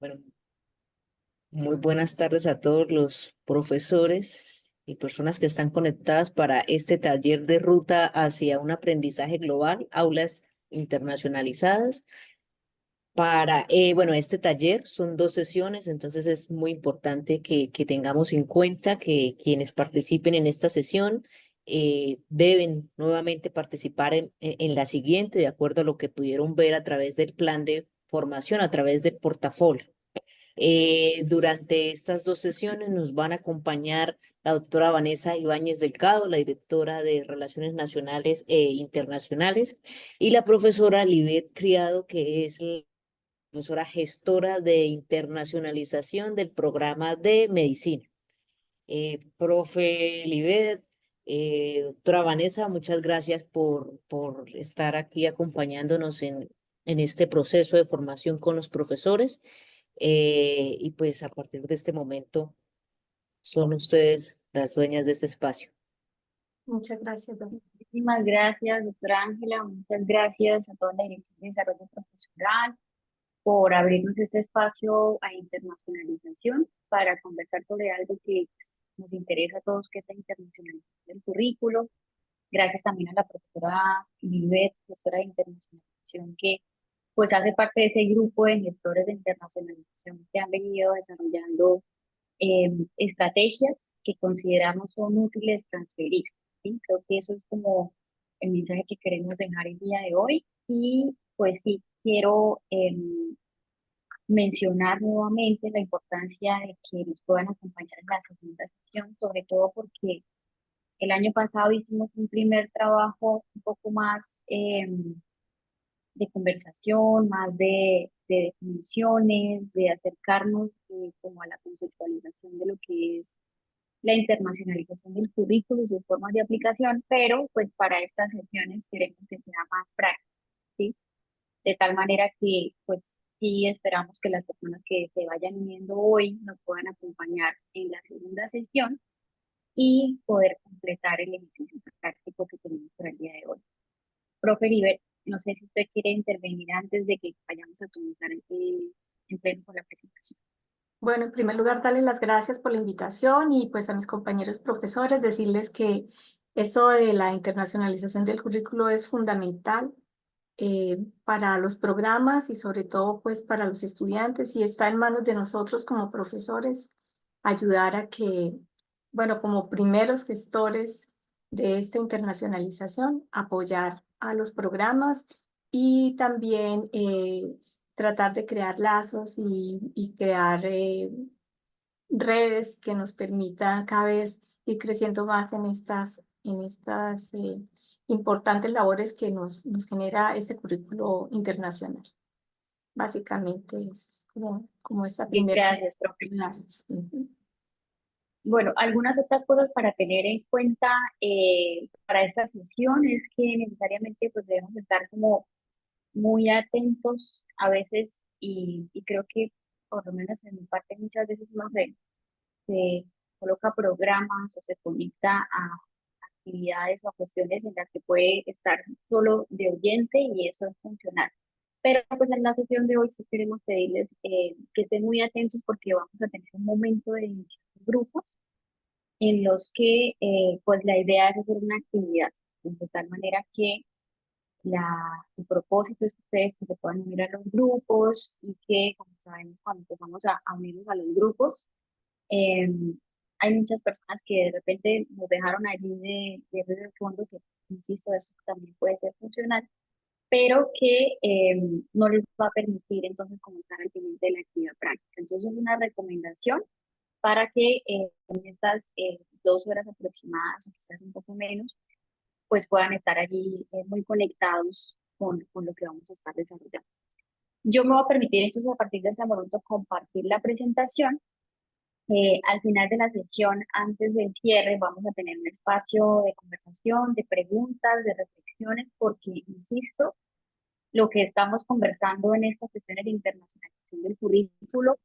Bueno, muy buenas tardes a todos los profesores y personas que están conectadas para este taller de ruta hacia un aprendizaje global, aulas internacionalizadas. Este taller son 2 sesiones, entonces es muy importante que tengamos en cuenta que quienes participen en esta sesión deben nuevamente participar en la siguiente, de acuerdo a lo que pudieron ver a través del plan de formación, a través del portafolio. Durante estas 2 sesiones nos van a acompañar la doctora Vanessa Ibáñez Delgado, la directora de Relaciones Nacionales e Internacionales, y la profesora Libet Criado, que es la profesora gestora de internacionalización del programa de medicina. Profe Libet, doctora Vanessa, muchas gracias por estar aquí acompañándonos en este proceso de formación con los profesores. Y pues a partir de este momento son ustedes las dueñas de este espacio. Muchas gracias, doctora. Muchísimas gracias, doctora Ángela. Muchas gracias a toda la Dirección de Desarrollo Profesional por abrirnos este espacio a internacionalización para conversar sobre algo que nos interesa a todos, que es la internacionalización del currículo. Gracias también a la profesora Libet, gestora de internacionalización, que pues hace parte de ese grupo de gestores de internacionalización que han venido desarrollando estrategias que consideramos son útiles transferir, ¿sí? Creo que eso es como el mensaje que queremos dejar el día de hoy. Y pues sí, quiero mencionar nuevamente la importancia de que nos puedan acompañar en la segunda sesión, sobre todo porque el año pasado hicimos un primer trabajo un poco más de conversación, más de definiciones, de acercarnos como a la conceptualización de lo que es la internacionalización del currículo y sus formas de aplicación, pero pues para estas sesiones queremos que sea más práctico, ¿sí? De tal manera que pues sí esperamos que las personas que se vayan uniendo hoy nos puedan acompañar en la segunda sesión y poder completar el ejercicio práctico que tenemos para el día de hoy. Profe Liber, no sé si usted quiere intervenir antes de que vayamos a comenzar en pleno con la presentación. Bueno, en primer lugar, darles las gracias por la invitación y pues a mis compañeros profesores decirles que esto de la internacionalización del currículo es fundamental para los programas y sobre todo pues para los estudiantes, y está en manos de nosotros como profesores ayudar a que, bueno, como primeros gestores de esta internacionalización, apoyar a los programas y también tratar de crear lazos y crear redes que nos permitan cada vez ir creciendo más en estas importantes labores que nos genera este currículo internacional. Básicamente es como esta Bien, primera. gracias, profe. Ujú. Bueno, algunas otras cosas para tener en cuenta para esta sesión es que necesariamente pues debemos estar como muy atentos a veces y creo que por lo menos en mi parte muchas veces no sé, se coloca programas o se conecta a actividades o a cuestiones en las que puede estar solo de oyente y eso es funcional. Pero pues en la sesión de hoy sí queremos pedirles que estén muy atentos porque vamos a tener un momento de iniciar grupos en los que pues la idea es hacer una actividad de tal manera que el propósito es que ustedes pues, se puedan unir a los grupos y que, como sabemos, cuando empezamos a unirnos a los grupos, eh, hay muchas personas que de repente nos dejaron allí de fondo, que insisto, esto también puede ser funcional, pero que no les va a permitir entonces comenzar al pendiente de la actividad práctica. Entonces, es una recomendación para que en estas 2 horas aproximadas, o quizás un poco menos, pues puedan estar allí muy conectados con lo que vamos a estar desarrollando. Yo me voy a permitir entonces a partir de ese momento compartir la presentación. Al final de la sesión, antes del cierre, vamos a tener un espacio de conversación, de preguntas, de reflexiones, porque, insisto, lo que estamos conversando en estas sesiones de internacionalización del currículo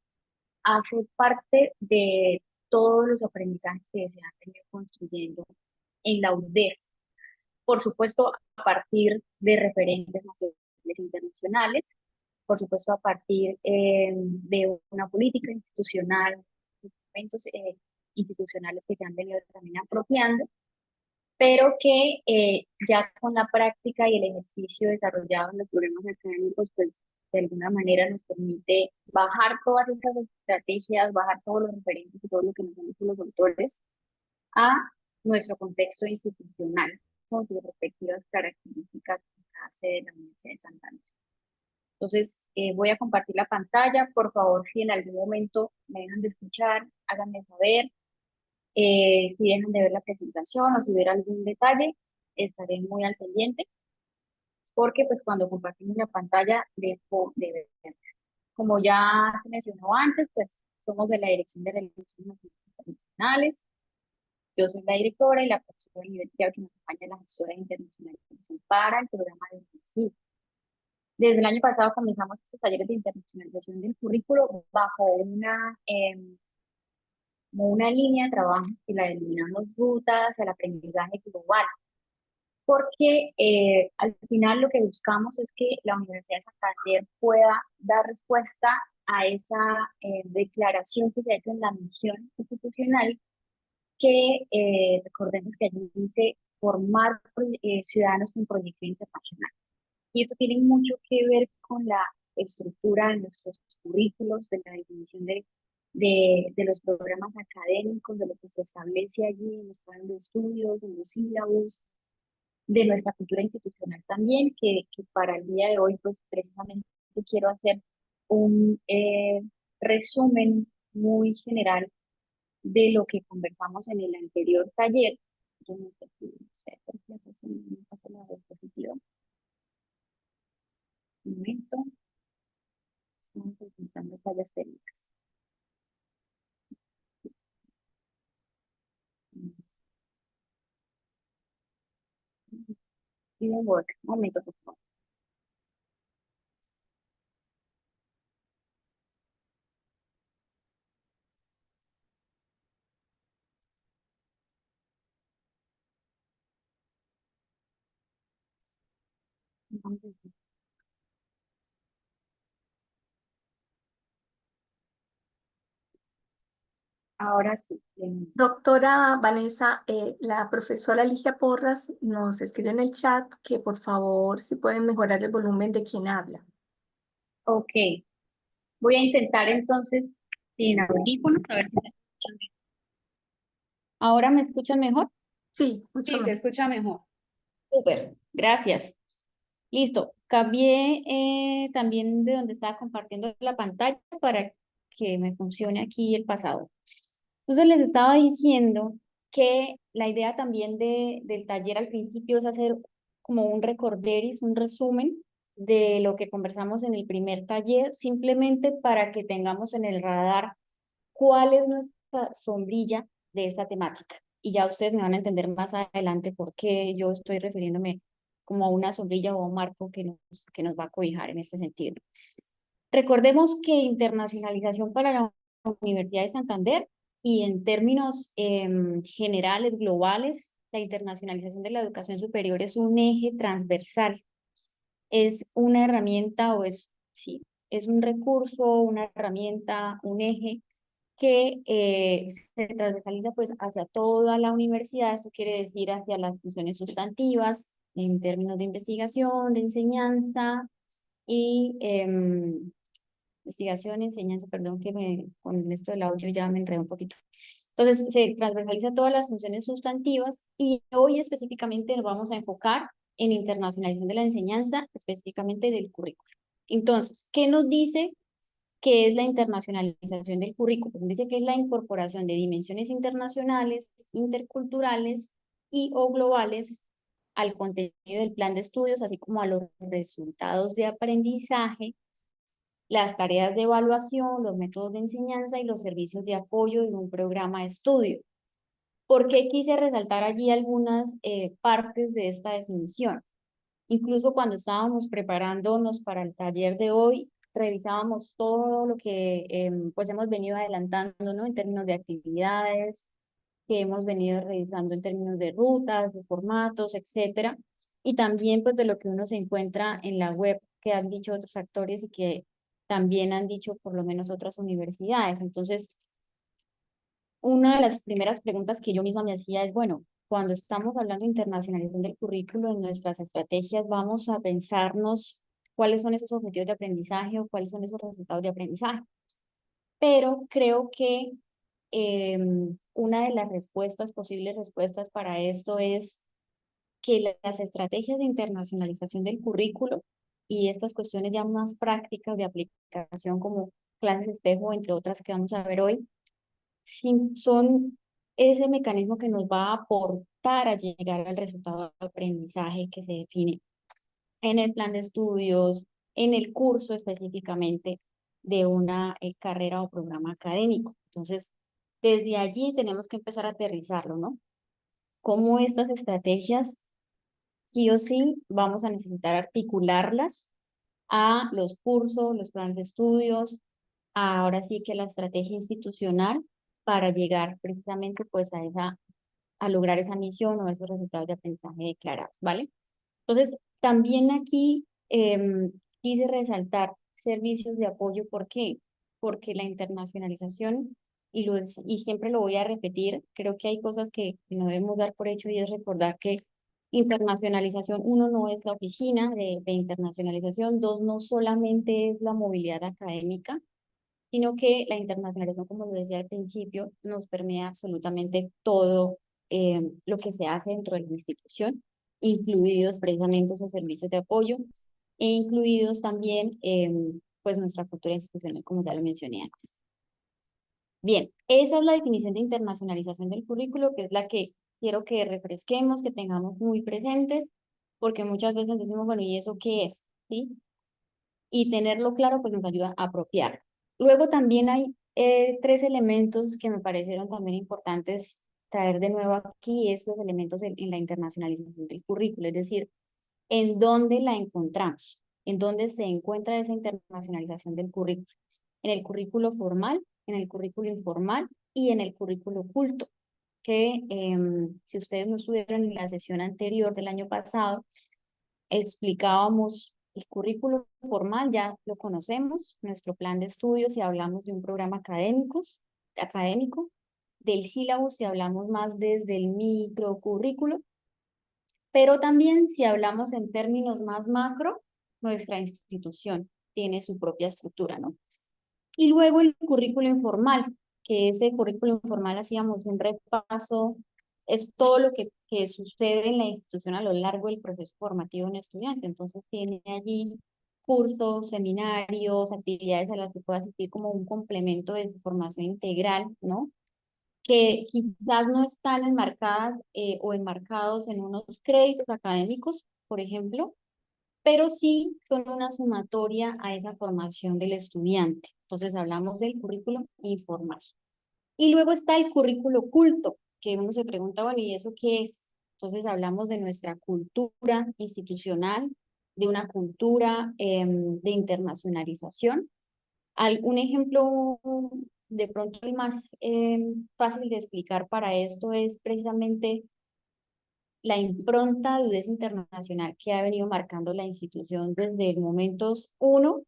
hace parte de todos los aprendizajes que se han venido construyendo en la UDES. Por supuesto, a partir de referentes nacionales e internacionales, por supuesto a partir de una política institucional, documentos institucionales que se han venido también apropiando, pero que ya con la práctica y el ejercicio desarrollado en los programas académicos, pues de alguna manera nos permite bajar todas esas estrategias, bajar todos los referentes y todo lo que nos han dicho los autores a nuestro contexto institucional, con sus respectivas características en cada sede de la Universidad de Santander. Entonces, voy a compartir la pantalla. Por favor, si en algún momento me dejan de escuchar, háganme saber. Si dejan de ver la presentación o si hubiera algún detalle, estaré muy al pendiente, porque pues cuando compartimos la pantalla dejo de ver. Como ya se mencionó antes, pues somos de la Dirección de Relaciones Internacionales. Yo soy la directora y la profesora de universidad que me acompaña es la gestora de internacionalización para el programa de UNICIF. Desde el año pasado comenzamos estos talleres de internacionalización del currículo bajo como una línea de trabajo que la denominamos rutas al aprendizaje global, porque al final lo que buscamos es que la Universidad de Santander pueda dar respuesta a esa declaración que se ha hecho en la misión institucional, que recordemos que allí dice formar ciudadanos con proyección internacional. Y esto tiene mucho que ver con la estructura de nuestros currículos, de la definición de los programas académicos, de lo que se establece allí en los planes de estudios, en los sílabos, de nuestra cultura institucional también, que para el día de hoy, pues precisamente quiero hacer un resumen muy general de lo que conversamos en el anterior taller. Yo no sé por qué me pasa la diapositiva. Un momento, estamos presentando fallas técnicas. Didn't work. Un momento, por favor. Ahora sí. Doctora Vanessa, la profesora Ligia Porras nos escribe en el chat que por favor si pueden mejorar el volumen de quien habla. Ok. Voy a intentar entonces sin audífonos, a ver si me escuchan mejor. ¿Ahora me escuchan mejor? Sí, mucho Sí, se mejor. escucha mejor. Súper, gracias. Listo. Cambié también de donde estaba compartiendo la pantalla para que me funcione aquí el pasado. Entonces les estaba diciendo que la idea también del taller al principio es hacer como un recorderis, un resumen de lo que conversamos en el primer taller, simplemente para que tengamos en el radar cuál es nuestra sombrilla de esta temática. Y ya ustedes me van a entender más adelante por qué yo estoy refiriéndome como a una sombrilla o a un marco que nos va a cobijar en este sentido. Recordemos que internacionalización para la Universidad de Santander y en términos generales, globales, la internacionalización de la educación superior es un eje transversal, es una herramienta sí, es un recurso, una herramienta, un eje que se transversaliza pues hacia toda la universidad. Esto quiere decir hacia las funciones sustantivas en términos de investigación, de enseñanza y enseñanza, perdón que con esto del audio ya me enredé un poquito. Entonces se transversaliza todas las funciones sustantivas y hoy específicamente nos vamos a enfocar en internacionalización de la enseñanza, específicamente del currículo. Entonces, ¿qué nos dice que es la internacionalización del currículo? Pues dice que es la incorporación de dimensiones internacionales, interculturales y o globales al contenido del plan de estudios, así como a los resultados de aprendizaje, las tareas de evaluación, los métodos de enseñanza y los servicios de apoyo en un programa de estudio. ¿Por qué quise resaltar allí algunas partes de esta definición? Incluso cuando estábamos preparándonos para el taller de hoy, revisábamos todo lo que pues hemos venido adelantando, ¿no? En términos de actividades, que hemos venido revisando en términos de rutas, de formatos, etcétera. Y también pues de lo que uno se encuentra en la web que han dicho otros actores y que también han dicho por lo menos otras universidades. Entonces, una de las primeras preguntas que yo misma me hacía es, bueno, cuando estamos hablando de internacionalización del currículo, en nuestras estrategias vamos a pensarnos cuáles son esos objetivos de aprendizaje o cuáles son esos resultados de aprendizaje. Pero creo que una de las respuestas, posibles respuestas para esto es que las estrategias de internacionalización del currículo y estas cuestiones ya más prácticas de aplicación como clases espejo, entre otras que vamos a ver hoy, son ese mecanismo que nos va a aportar a llegar al resultado de aprendizaje que se define en el plan de estudios, en el curso específicamente de una carrera o programa académico. Entonces, desde allí tenemos que empezar a aterrizarlo, ¿no? Cómo estas estrategias, sí o sí, vamos a necesitar articularlas a los cursos, los planes de estudios, ahora sí que la estrategia institucional para llegar precisamente pues a lograr esa misión o esos resultados de aprendizaje declarados, ¿vale? Entonces, también aquí quise resaltar servicios de apoyo. ¿Por qué? Porque la internacionalización, y siempre lo voy a repetir, creo que hay cosas que no debemos dar por hecho y es recordar que internacionalización, uno, no es la oficina de internacionalización, dos, no solamente es la movilidad académica, sino que la internacionalización, como lo decía al principio, nos permea absolutamente todo lo que se hace dentro de la institución, incluidos precisamente esos servicios de apoyo e incluidos también pues nuestra cultura institucional, como ya lo mencioné antes. Bien, esa es la definición de internacionalización del currículo, que es la que quiero que refresquemos, que tengamos muy presentes, porque muchas veces decimos, bueno, ¿y eso qué es? ¿Sí? Y tenerlo claro pues nos ayuda a apropiar. Luego también hay tres elementos que me parecieron también importantes traer de nuevo aquí, es los elementos en la internacionalización del currículo, es decir, en dónde la encontramos, en dónde se encuentra esa internacionalización del currículo, en el currículo formal, en el currículo informal y en el currículo oculto, que si ustedes no estuvieron en la sesión anterior del año pasado, explicábamos el currículo formal, ya lo conocemos, nuestro plan de estudios, si hablamos de un programa académico, del sílabo si hablamos más desde el microcurrículo, pero también si hablamos en términos más macro, nuestra institución tiene su propia estructura, ¿no? Y luego el currículo informal, que ese currículo informal hacíamos un repaso, es todo lo que sucede en la institución a lo largo del proceso formativo de un estudiante. Entonces tiene allí cursos, seminarios, actividades a las que pueda asistir como un complemento de su formación integral, ¿no? Que quizás no están enmarcadas o enmarcados en unos créditos académicos, por ejemplo, pero sí son una sumatoria a esa formación del estudiante. Entonces hablamos del currículo informal. Y luego está el currículo oculto, que uno se pregunta, bueno, ¿y eso qué es? Entonces hablamos de nuestra cultura institucional, de una cultura de internacionalización. Un ejemplo de pronto el más fácil de explicar para esto es precisamente la impronta de udez internacional que ha venido marcando la institución desde el momento uno,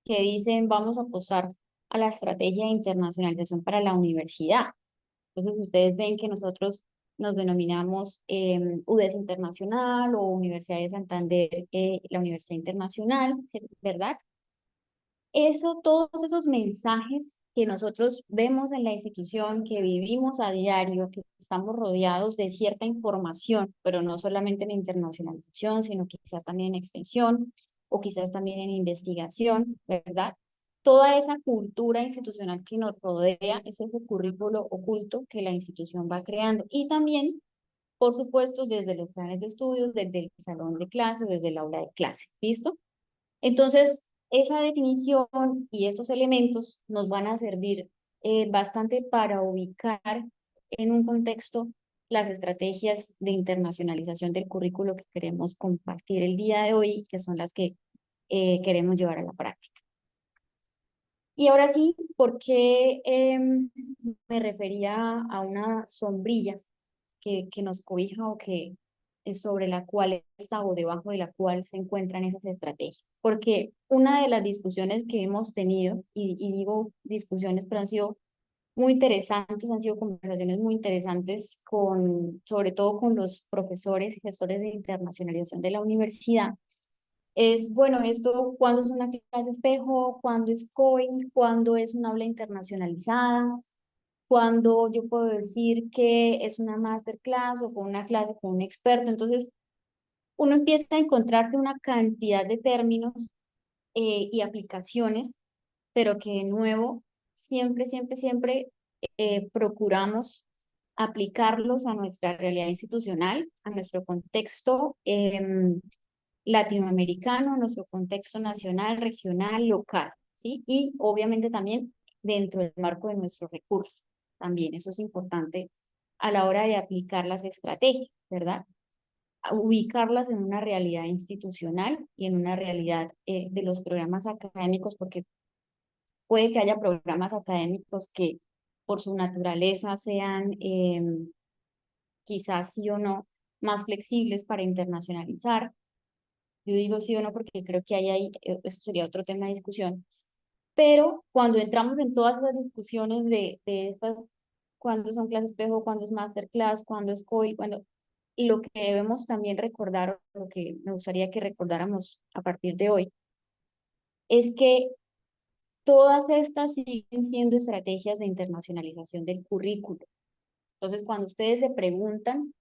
que dicen vamos a apostar a la estrategia de internacionalización para la universidad. Entonces ustedes ven que nosotros nos denominamos UDES Internacional o Universidad de Santander, la Universidad Internacional, ¿sí? ¿Verdad? Eso, todos esos mensajes que nosotros vemos en la institución, que vivimos a diario, que estamos rodeados de cierta información, pero no solamente en internacionalización, sino quizás también en extensión o quizás también en investigación, ¿verdad? Toda esa cultura institucional que nos rodea es ese currículo oculto que la institución va creando. Y también, por supuesto, desde los planes de estudios, desde el salón de clase, desde el aula de clase, ¿listo? Entonces, esa definición y estos elementos nos van a servir bastante para ubicar en un contexto las estrategias de internacionalización del currículo que queremos compartir el día de hoy, que son las que queremos llevar a la práctica. Y ahora sí, ¿por qué me refería a una sombrilla que nos cobija o que sobre la cual está o debajo de la cual se encuentran esas estrategias. Porque una de las discusiones que hemos tenido, y digo discusiones, pero han sido muy interesantes, han sido conversaciones muy interesantes sobre todo con los profesores y gestores de internacionalización de la universidad, es, bueno, esto, ¿cuándo es una clase espejo? ¿Cuándo es COIL? ¿Cuándo es un aula internacionalizada? ¿Cuándo yo puedo decir que es una masterclass o fue una clase con un experto? Entonces, uno empieza a encontrarse una cantidad de términos y aplicaciones, pero que de nuevo, siempre procuramos aplicarlos a nuestra realidad institucional, a nuestro contexto latinoamericano, a nuestro contexto nacional, regional, local, ¿sí? Y obviamente también dentro del marco de nuestros recursos. También eso es importante a la hora de aplicar las estrategias, ¿verdad? A ubicarlas en una realidad institucional y en una realidad de los programas académicos, porque puede que haya programas académicos que por su naturaleza sean quizás sí o no más flexibles para internacionalizar. Yo digo sí o no porque creo que eso sería otro tema de discusión. Pero cuando entramos en todas esas discusiones de estas, cuándo son clases espejo, cuándo es masterclass, cuándo es COI, y lo que debemos también recordar, o lo que me gustaría que recordáramos a partir de hoy, es que todas estas siguen siendo estrategias de internacionalización del currículo. Entonces, cuando ustedes se preguntan,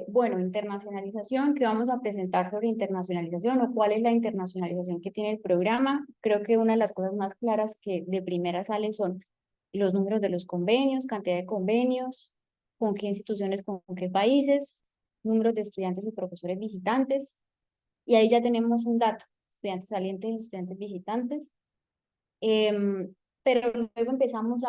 bueno, internacionalización, ¿qué vamos a presentar sobre internacionalización o cuál es la internacionalización que tiene el programa? Creo que una de las cosas más claras que de primera salen son los números de los convenios, cantidad de convenios, con qué instituciones, con qué países, números de estudiantes y profesores visitantes. Y ahí ya tenemos un dato, estudiantes salientes, estudiantes visitantes. Pero luego empezamos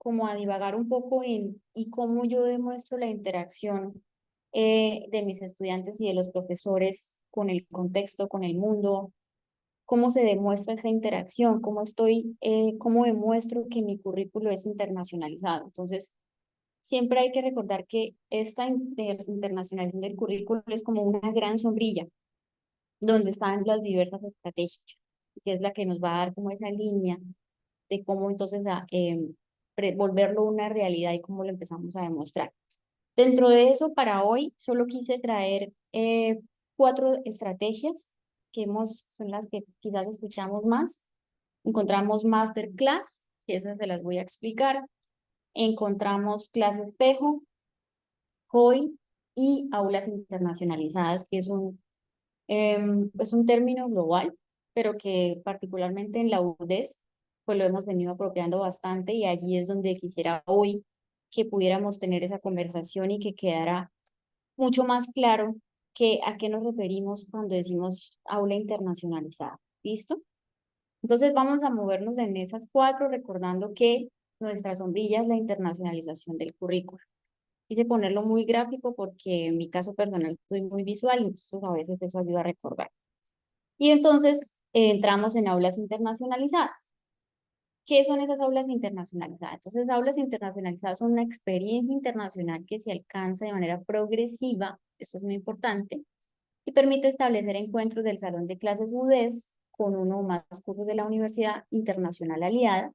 como a divagar un poco en y cómo yo demuestro la interacción de mis estudiantes y de los profesores con el contexto, con el mundo, cómo se demuestra esa interacción, cómo demuestro que mi currículo es internacionalizado. Entonces, siempre hay que recordar que esta internacionalización del currículo es como una gran sombrilla donde están las diversas estrategias, que es la que nos va a dar como esa línea de cómo entonces volverlo una realidad y cómo lo empezamos a demostrar. Dentro de eso, para hoy, solo quise traer 4 estrategias son las que quizás escuchamos más. Encontramos masterclass, que esas se las voy a explicar. Encontramos clase espejo, COI y aulas internacionalizadas, que es un término global, pero que particularmente en la UDES, pues lo hemos venido apropiando bastante y allí es donde quisiera hoy que pudiéramos tener esa conversación y que quedara mucho más claro a qué nos referimos cuando decimos aula internacionalizada. ¿Listo? Entonces vamos a movernos en esas 4 recordando que nuestra sombrilla es la internacionalización del currículo. Quise ponerlo muy gráfico porque en mi caso personal soy muy visual, entonces a veces eso ayuda a recordar. Y entonces entramos en aulas internacionalizadas. ¿Qué son esas aulas internacionalizadas? Entonces, aulas internacionalizadas son una experiencia internacional que se alcanza de manera progresiva, esto es muy importante, y permite establecer encuentros del salón de clases UDES con uno o más cursos de la Universidad Internacional Aliada,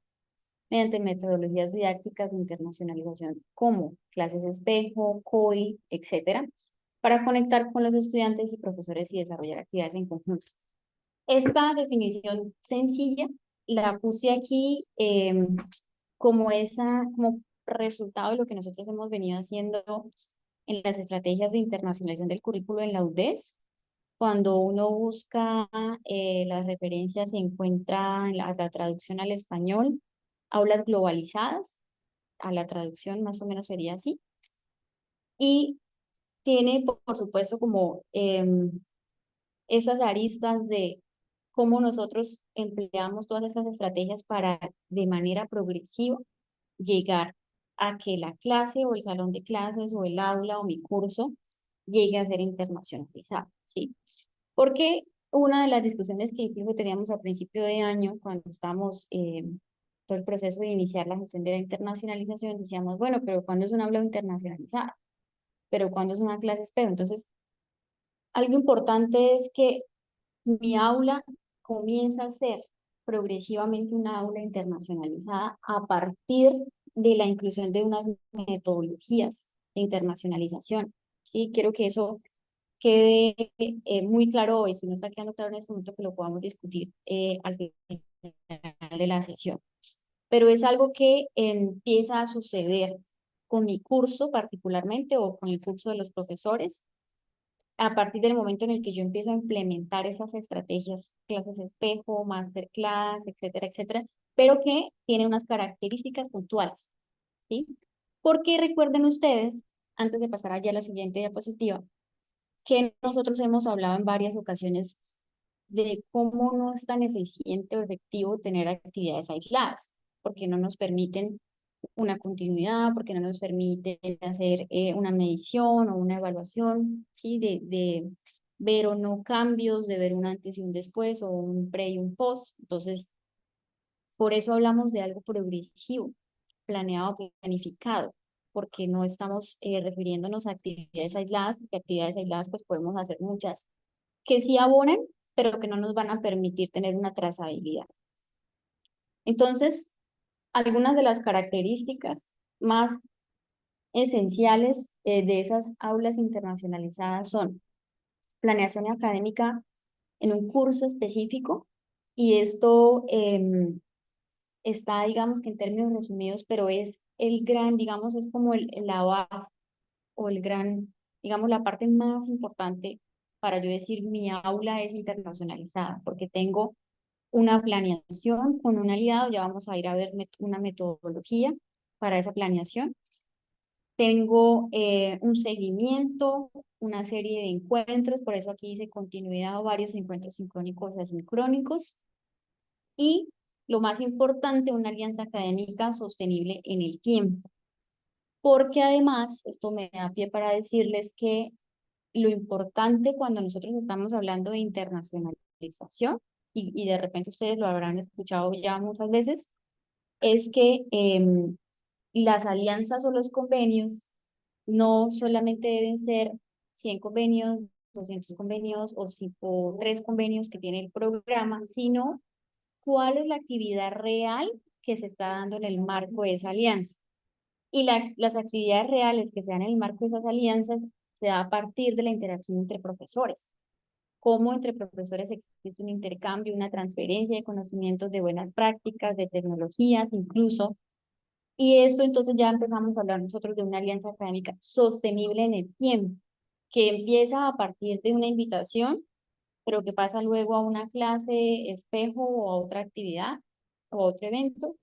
mediante metodologías didácticas de internacionalización como clases espejo, COI, etcétera, para conectar con los estudiantes y profesores y desarrollar actividades en conjunto. Esta definición sencilla la puse aquí como resultado de lo que nosotros hemos venido haciendo en las estrategias de internacionalización del currículo en la UDES. Cuando uno busca las referencias, se encuentra en la traducción al español, aulas globalizadas, a la traducción más o menos sería así. Y tiene, por supuesto, como esas aristas de cómo nosotros empleamos todas esas estrategias para de manera progresiva llegar a que la clase o el salón de clases o el aula o mi curso llegue a ser internacionalizado, ¿sí? Porque una de las discusiones que incluso teníamos a principio de año, cuando estábamos todo el proceso de iniciar la gestión de la internacionalización, decíamos, bueno, pero ¿cuándo es un aula internacionalizada? pero ¿cuándo es una clase espejo? Entonces, algo importante es que mi aula comienza a ser progresivamente una aula internacionalizada a partir de la inclusión de unas metodologías de internacionalización. Sí, quiero que eso quede muy claro hoy, si no está quedando claro en este momento, que lo podamos discutir al final de la sesión. Pero es algo que empieza a suceder con mi curso particularmente o con el curso de los profesores a partir del momento en el que yo empiezo a implementar esas estrategias, clases espejo, masterclass, etcétera, etcétera, pero que tienen unas características puntuales, ¿sí? Porque recuerden ustedes, antes de pasar allá a la siguiente diapositiva, que nosotros hemos hablado en varias ocasiones de cómo no es tan eficiente o efectivo tener actividades aisladas, porque no nos permiten una continuidad, porque no nos permiten hacer una medición o una evaluación, ¿sí? De ver o no cambios, de ver un antes y un después o un pre y un post. Entonces, por eso hablamos de algo progresivo, planeado, planificado, porque no estamos refiriéndonos a actividades aisladas, porque actividades aisladas pues podemos hacer muchas que sí abonan, pero que no nos van a permitir tener una trazabilidad. Entonces, algunas de las características más esenciales de esas aulas internacionalizadas son planeación académica en un curso específico, y esto está, digamos que en términos resumidos, pero es el gran, digamos, es como la base o el gran, digamos, la parte más importante para yo decir mi aula es internacionalizada, porque tengo una planeación con un aliado, ya vamos a ir a ver una metodología para esa planeación. Tengo un seguimiento, una serie de encuentros, por eso aquí dice continuidad o varios encuentros sincrónicos y asincrónicos. Y lo más importante, una alianza académica sostenible en el tiempo. Porque además, esto me da pie para decirles que lo importante cuando nosotros estamos hablando de internacionalización, y de repente ustedes lo habrán escuchado ya muchas veces, es que las alianzas o los convenios no solamente deben ser 100 convenios, 200 convenios o 3 convenios que tiene el programa, sino cuál es la actividad real que se está dando en el marco de esa alianza. Y las actividades reales que se dan en el marco de esas alianzas se da a partir de la interacción entre profesores. Cómo entre profesores existe un intercambio, una transferencia de conocimientos, de buenas prácticas, de tecnologías incluso. Y esto entonces ya empezamos a hablar nosotros de una alianza académica sostenible en el tiempo, que empieza a partir de una invitación, pero que pasa luego a una clase espejo o a otra actividad o a otro evento,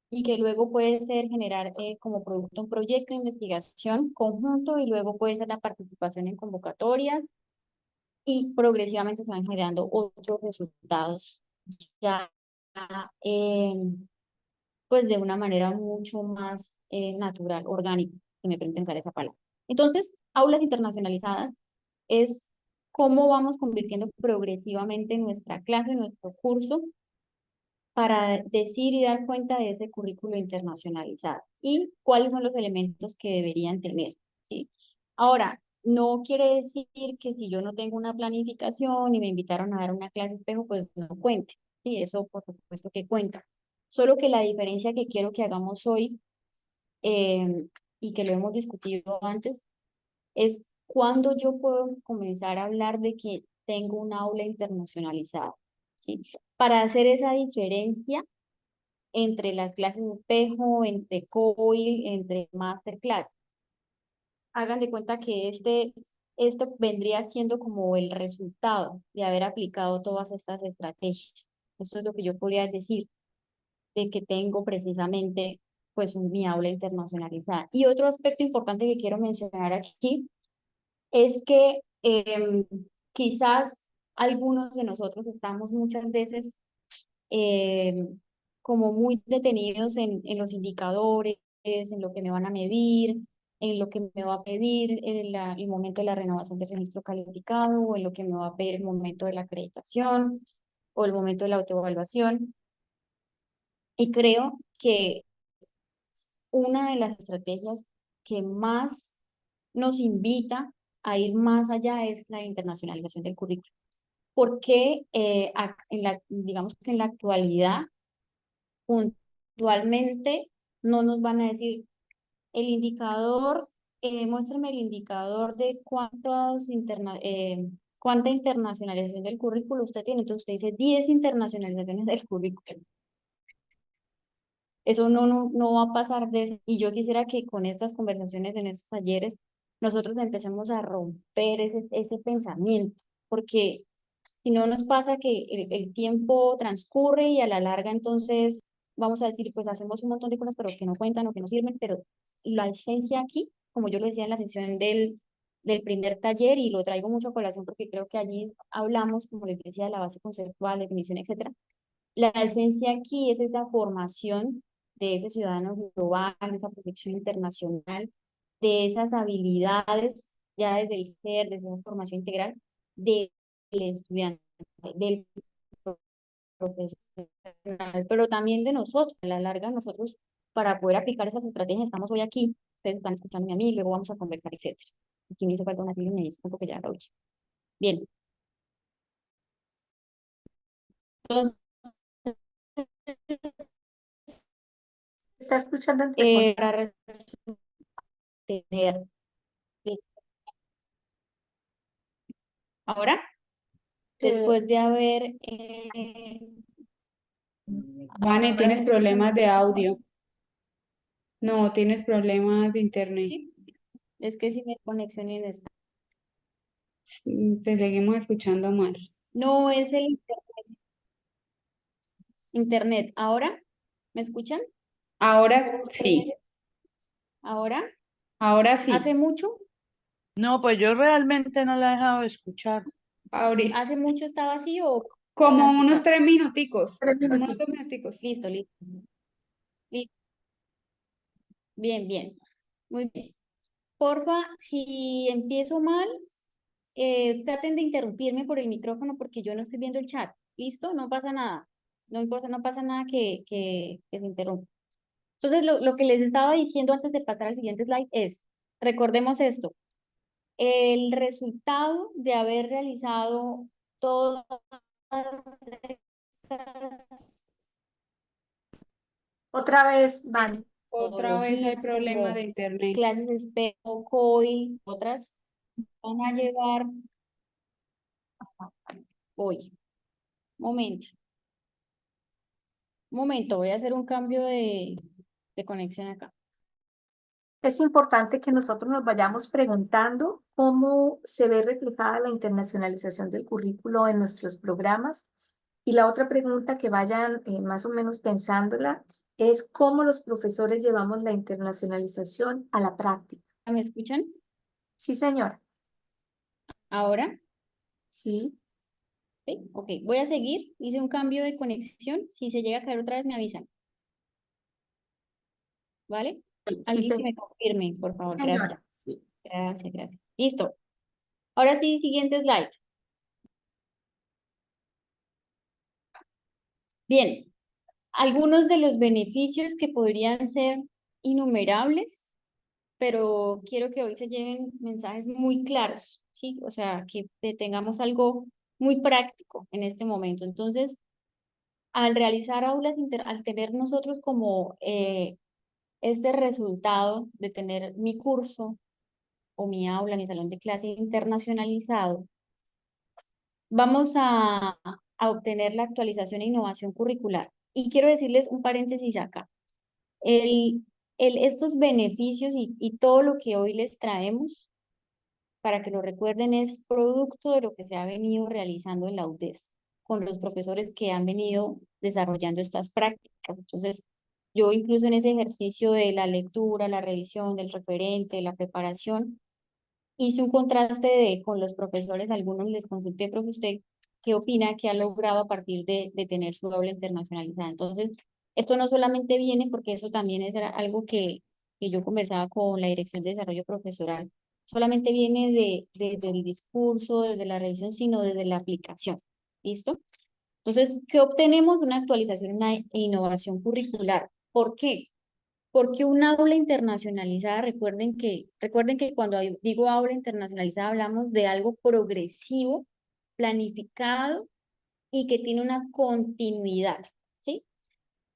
y que luego puede ser generar como producto un proyecto de investigación conjunto, y luego puede ser la participación en convocatorias, y progresivamente se van generando otros resultados ya eh, pues de una manera mucho más natural, orgánica, si me permiten usar esa palabra. Entonces, aulas internacionalizadas es cómo vamos convirtiendo progresivamente nuestra clase, nuestro curso, para decir y dar cuenta de ese currículo internacionalizado y cuáles son los elementos que deberían tener, ¿sí? Ahora, no quiere decir que si yo no tengo una planificación y me invitaron a dar una clase espejo, pues no cuente, ¿sí? Eso por supuesto que cuenta. Solo que la diferencia que quiero que hagamos hoy, eh, y que lo hemos discutido antes, es cuando yo puedo comenzar a hablar de que tengo un aula internacionalizada, ¿sí? Para hacer esa diferencia entre las clases de espejo, entre COIL, entre masterclass. Hagan de cuenta que esto vendría siendo como el resultado de haber aplicado todas estas estrategias. Eso es lo que yo podría decir de que tengo precisamente pues mi aula internacionalizada. Y otro aspecto importante que quiero mencionar aquí es que quizás algunos de nosotros estamos muchas veces como muy detenidos en los indicadores, en lo que me van a medir, en lo que me va a pedir el momento de la renovación del registro calificado, o en lo que me va a pedir el momento de la acreditación o el momento de la autoevaluación. Y creo que una de las estrategias que más nos invita a ir más allá es la internacionalización del currículo. Porque digamos que en la actualidad, puntualmente, no nos van a decir el indicador, muéstrame el indicador de cuánta internacionalización del currículo usted tiene. Entonces usted dice 10 internacionalizaciones del currículo. Eso no va a pasar de eso. Y yo quisiera que con estas conversaciones en estos talleres nosotros empecemos a romper ese pensamiento, porque si no nos pasa que el tiempo transcurre y a la larga entonces vamos a decir, pues hacemos un montón de cosas pero que no cuentan o que no sirven, pero la esencia aquí, como yo lo decía en la sesión del primer taller y lo traigo mucho a colación porque creo que allí hablamos, como les decía, de la base conceptual, definición, etcétera. La esencia aquí es esa formación de ese ciudadano global, de esa protección internacional, de esas habilidades ya desde el ser, desde una formación integral del estudiante, del profesional, pero también de nosotros. A la larga, nosotros, para poder aplicar esas estrategias, estamos hoy aquí, ustedes están escuchando a mí, luego vamos a conversar, etcétera. Aquí me hizo falta una fila y me disculpo que ya lo oí. Bien, entonces, Está escuchando entrecortado. para tener. Ahora, Eh, después de haber... Vane, ahora tienes me escuchan problemas de ustedes mejor. audio. No, tienes problemas de internet. ¿Sí? Es que si mi conexión en esta. Te seguimos escuchando mal. No es el internet. ¿Ahora me escuchan? Ahora sí, ¿Ahora? ahora ¿Hace sí. mucho? No, pues yo realmente no la he dejado de escuchar. ¿Hace mucho estaba así o Como la unos escuchar? 3 minuticos, 3 minutos. unos 2 minuticos. Listo, listo. Listo. Bien, bien. Muy bien. Porfa, si empiezo mal, traten de interrumpirme por el micrófono porque yo no estoy viendo el chat. ¿Listo? No pasa nada. No importa, no pasa nada que se interrumpa. Entonces, lo que les estaba diciendo antes de pasar al siguiente slide es, recordemos esto, el resultado de haber realizado todas estas Otra vez, Vane. Otra vez hay metodologías problema de como internet. clases espejo, COIL, otras, van a llevar hoy. Momento, momento, voy a hacer un cambio de conexión acá. Es importante que nosotros nos vayamos preguntando cómo se ve reflejada la internacionalización del currículo en nuestros programas. Y la otra pregunta que vayan más o menos pensándola es cómo los profesores llevamos la internacionalización a la práctica. ¿Me escuchan? Sí, señora. Ahora, Sí. ¿sí? Ok, voy a seguir. Hice un cambio de conexión. Si se llega a caer otra vez, me avisan. ¿Vale? Sí, Alguien que me confirme, por favor. Gracias. señora. Sí. Gracias, gracias. Listo. Ahora sí, siguiente slide. Bien, algunos de los beneficios que podrían ser innumerables, pero quiero que hoy se lleven mensajes muy claros, ¿sí? O sea, que tengamos algo muy práctico en este momento. Entonces, al realizar al tener nosotros como este resultado de tener mi curso o mi aula, mi salón de clase internacionalizado, vamos a obtener la actualización e innovación curricular. Y quiero decirles un paréntesis acá. Estos beneficios y todo lo que hoy les traemos, para que lo recuerden, es producto de lo que se ha venido realizando en la UDES con los profesores que han venido desarrollando estas prácticas. Entonces, yo incluso en ese ejercicio de la lectura, la revisión del referente, la preparación, hice un contraste con los profesores, algunos les consulté, profe, ¿usted qué opina que ha logrado a partir de tener su aula internacionalizada? Entonces, esto no solamente viene porque eso también es algo que yo conversaba con la Dirección de Desarrollo Profesoral, solamente viene desde el discurso, desde la revisión, sino desde la aplicación. ¿Listo? Entonces, ¿qué obtenemos? Una actualización, una innovación curricular. ¿Por qué? Porque un aula internacionalizada, recuerden que cuando digo aula internacionalizada hablamos de algo progresivo, planificado y que tiene una continuidad, ¿sí?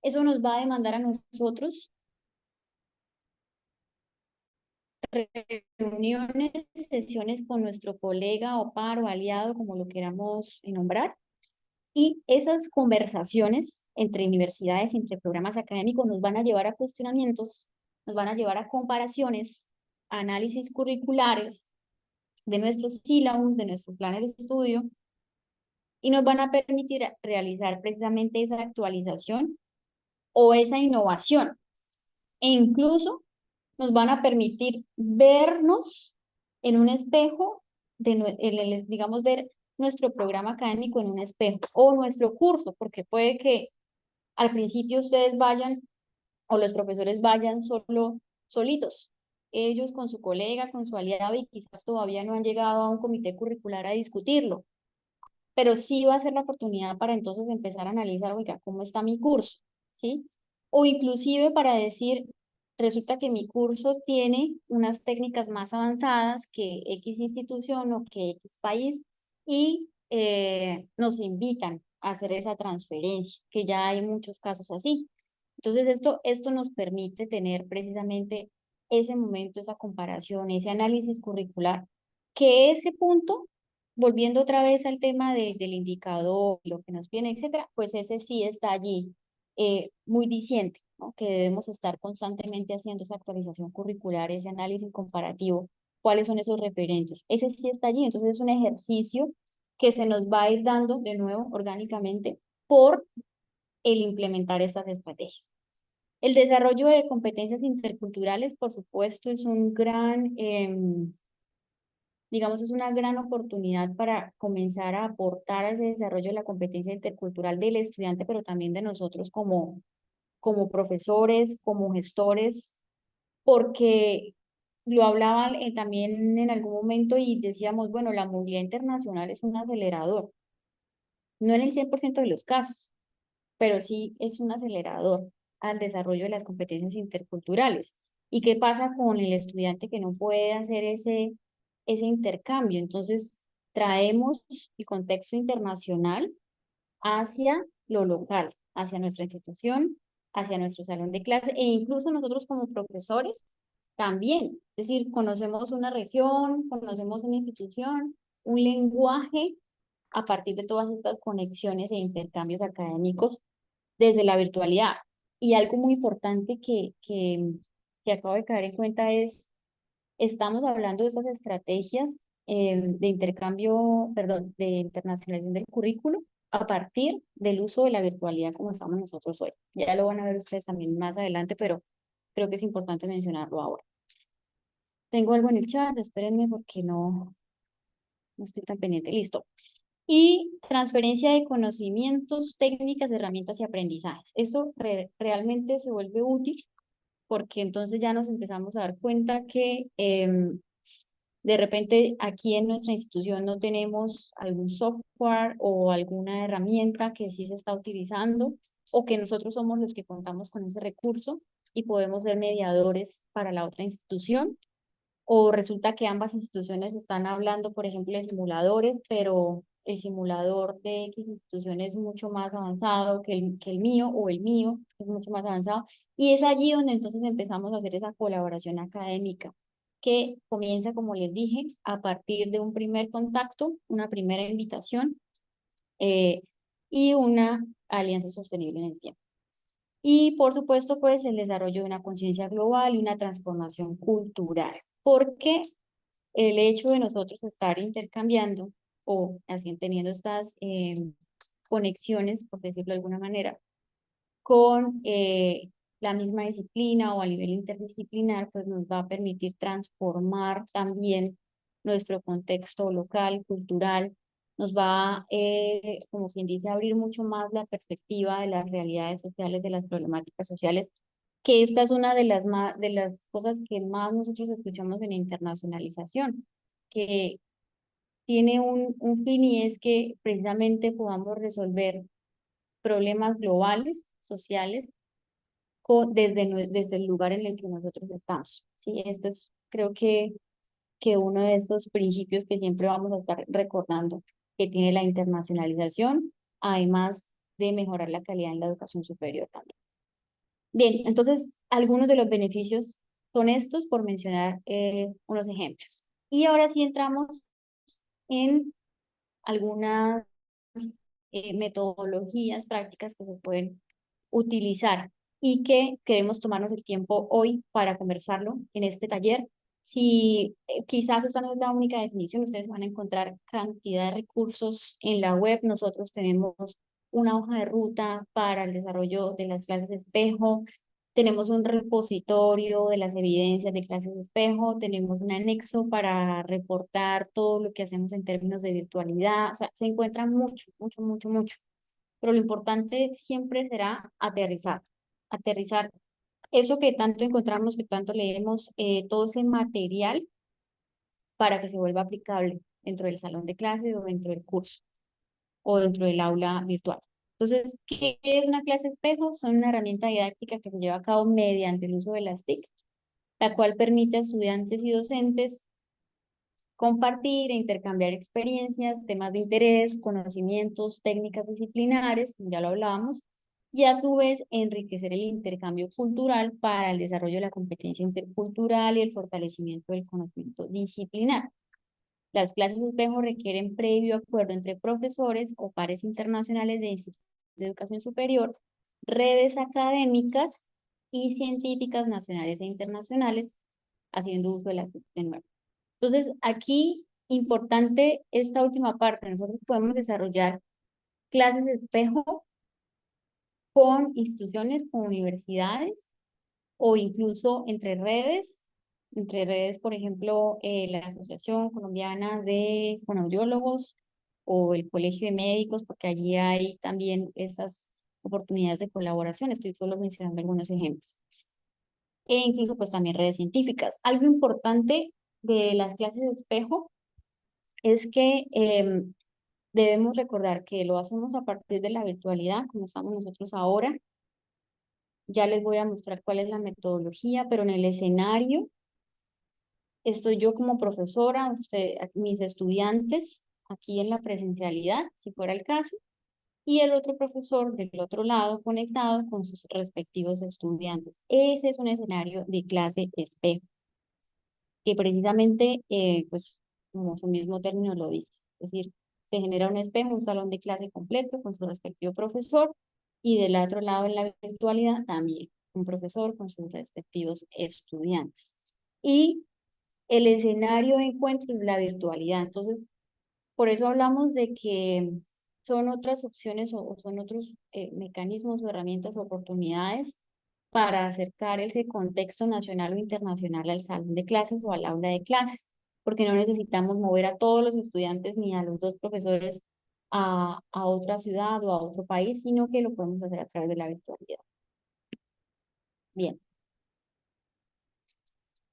Eso nos va a demandar a nosotros reuniones, sesiones con nuestro colega o par o aliado, como lo queramos nombrar, y esas conversaciones entre universidades, entre programas académicos, nos van a llevar a cuestionamientos, nos van a llevar a comparaciones, a análisis curriculares de nuestros sílabus, de nuestros planes de estudio, y nos van a permitir realizar precisamente esa actualización o esa innovación. E incluso nos van a permitir vernos en un espejo, digamos, ver nuestro programa académico en un espejo o nuestro curso, porque puede que al principio ustedes vayan o los profesores vayan solitos, ellos con su colega, con su aliado y quizás todavía no han llegado a un comité curricular a discutirlo, pero sí va a ser la oportunidad para entonces empezar a analizar, oiga, ¿cómo está mi curso? ¿Sí? O inclusive para decir, resulta que mi curso tiene unas técnicas más avanzadas que X institución o que X país y nos invitan a hacer esa transferencia, que ya hay muchos casos así. Entonces, esto nos permite tener precisamente ese momento, esa comparación, ese análisis curricular, que ese punto, volviendo otra vez al tema del indicador, lo que nos viene, etcétera, pues ese sí está allí muy diciente, ¿no? Que debemos estar constantemente haciendo esa actualización curricular, ese análisis comparativo, cuáles son esos referentes. Ese sí está allí, entonces es un ejercicio que se nos va a ir dando de nuevo orgánicamente por el implementar estas estrategias. El desarrollo de competencias interculturales, por supuesto, es un gran, digamos, es una gran oportunidad para comenzar a aportar a ese desarrollo de la competencia intercultural del estudiante, pero también de nosotros como profesores, como gestores, porque lo hablaban también en algún momento y decíamos, bueno, la movilidad internacional es un acelerador, no en el 100% de los casos, pero sí es un acelerador al desarrollo de las competencias interculturales. ¿Y qué pasa con el estudiante que no puede hacer ese intercambio? Entonces, traemos el contexto internacional hacia lo local, hacia nuestra institución, hacia nuestro salón de clase e incluso nosotros como profesores también. Es decir, conocemos una región, conocemos una institución, un lenguaje a partir de todas estas conexiones e intercambios académicos desde la virtualidad. Y algo muy importante que acabo de caer en cuenta es, estamos hablando de estas estrategias de intercambio, perdón, de internacionalización del currículo a partir del uso de la virtualidad como estamos nosotros hoy. Ya lo van a ver ustedes también más adelante, pero creo que es importante mencionarlo ahora. Tengo algo en el chat, espérenme porque no estoy tan pendiente. Listo. Y transferencia de conocimientos, técnicas, herramientas y aprendizajes. Esto realmente se vuelve útil porque entonces ya nos empezamos a dar cuenta que de repente aquí en nuestra institución no tenemos algún software o alguna herramienta que sí se está utilizando o que nosotros somos los que contamos con ese recurso y podemos ser mediadores para la otra institución. O resulta que ambas instituciones están hablando, por ejemplo, de simuladores, pero el simulador de X institución es mucho más avanzado que el mío o el mío es mucho más avanzado. Y es allí donde entonces empezamos a hacer esa colaboración académica que comienza, como les dije, a partir de un primer contacto, una primera invitación eh, y una alianza sostenible en el tiempo. Y por supuesto, pues el desarrollo de una conciencia global y una transformación cultural. Porque el hecho de nosotros estar intercambiando o así teniendo estas conexiones, por decirlo de alguna manera, con la misma disciplina o a nivel interdisciplinar, pues nos va a permitir transformar también nuestro contexto local, cultural, nos va, como quien dice, a abrir mucho más la perspectiva de las realidades sociales, de las problemáticas sociales, que esta es una de las cosas que más nosotros escuchamos en internacionalización, que tiene un fin y es que precisamente podamos resolver problemas globales, sociales, desde el lugar en el que nosotros estamos. Sí, este es, creo que uno de estos principios que siempre vamos a estar recordando que tiene la internacionalización, además de mejorar la calidad en la educación superior también. Bien, entonces algunos de los beneficios son estos, por mencionar unos ejemplos. Y ahora sí entramos en algunas metodologías prácticas que se pueden utilizar y que queremos tomarnos el tiempo hoy para conversarlo en este taller. Si quizás esta no es la única definición, ustedes van a encontrar cantidad de recursos en la web. Nosotros tenemos una hoja de ruta para el desarrollo de las clases de espejo. Tenemos un repositorio de las evidencias de clases de espejo, tenemos un anexo para reportar todo lo que hacemos en términos de virtualidad, o sea, se encuentra mucho, mucho, mucho, mucho. Pero lo importante siempre será aterrizar, aterrizar eso que tanto encontramos, que tanto leemos, todo ese material para que se vuelva aplicable dentro del salón de clase o dentro del curso o dentro del aula virtual. Entonces, ¿qué es una clase espejo? Son una herramienta didáctica que se lleva a cabo mediante el uso de las TIC, la cual permite a estudiantes y docentes compartir e intercambiar experiencias, temas de interés, conocimientos, técnicas disciplinares, ya lo hablábamos, y a su vez enriquecer el intercambio cultural para el desarrollo de la competencia intercultural y el fortalecimiento del conocimiento disciplinar. Las clases de espejo requieren previo acuerdo entre profesores o pares internacionales de institutos de educación superior, redes académicas y científicas nacionales e internacionales, haciendo uso de las TIC de nuevo. Entonces, aquí, importante esta última parte, nosotros podemos desarrollar clases de espejo con instituciones, con universidades o incluso entre redes, por ejemplo, la Asociación Colombiana de Fonoaudiólogos o el Colegio de Médicos, porque allí hay también esas oportunidades de colaboración. Estoy solo mencionando algunos ejemplos. E incluso pues también redes científicas. Algo importante de las clases de espejo es que debemos recordar que lo hacemos a partir de la virtualidad, como estamos nosotros ahora. Ya les voy a mostrar cuál es la metodología, pero en el escenario estoy yo como profesora, mis estudiantes aquí en la presencialidad, si fuera el caso, y el otro profesor del otro lado conectado con sus respectivos estudiantes. Ese es un escenario de clase espejo, que precisamente, pues, como su mismo término lo dice, es decir, se genera un espejo, un salón de clase completo con su respectivo profesor, y del otro lado en la virtualidad también, un profesor con sus respectivos estudiantes. Y el escenario de encuentro es la virtualidad. Entonces, por eso hablamos de que son otras opciones o son otros mecanismos o herramientas o oportunidades para acercar ese contexto nacional o internacional al salón de clases o al aula de clases, porque no necesitamos mover a todos los estudiantes ni a los dos profesores a otra ciudad o a otro país, sino que lo podemos hacer a través de la virtualidad. Bien.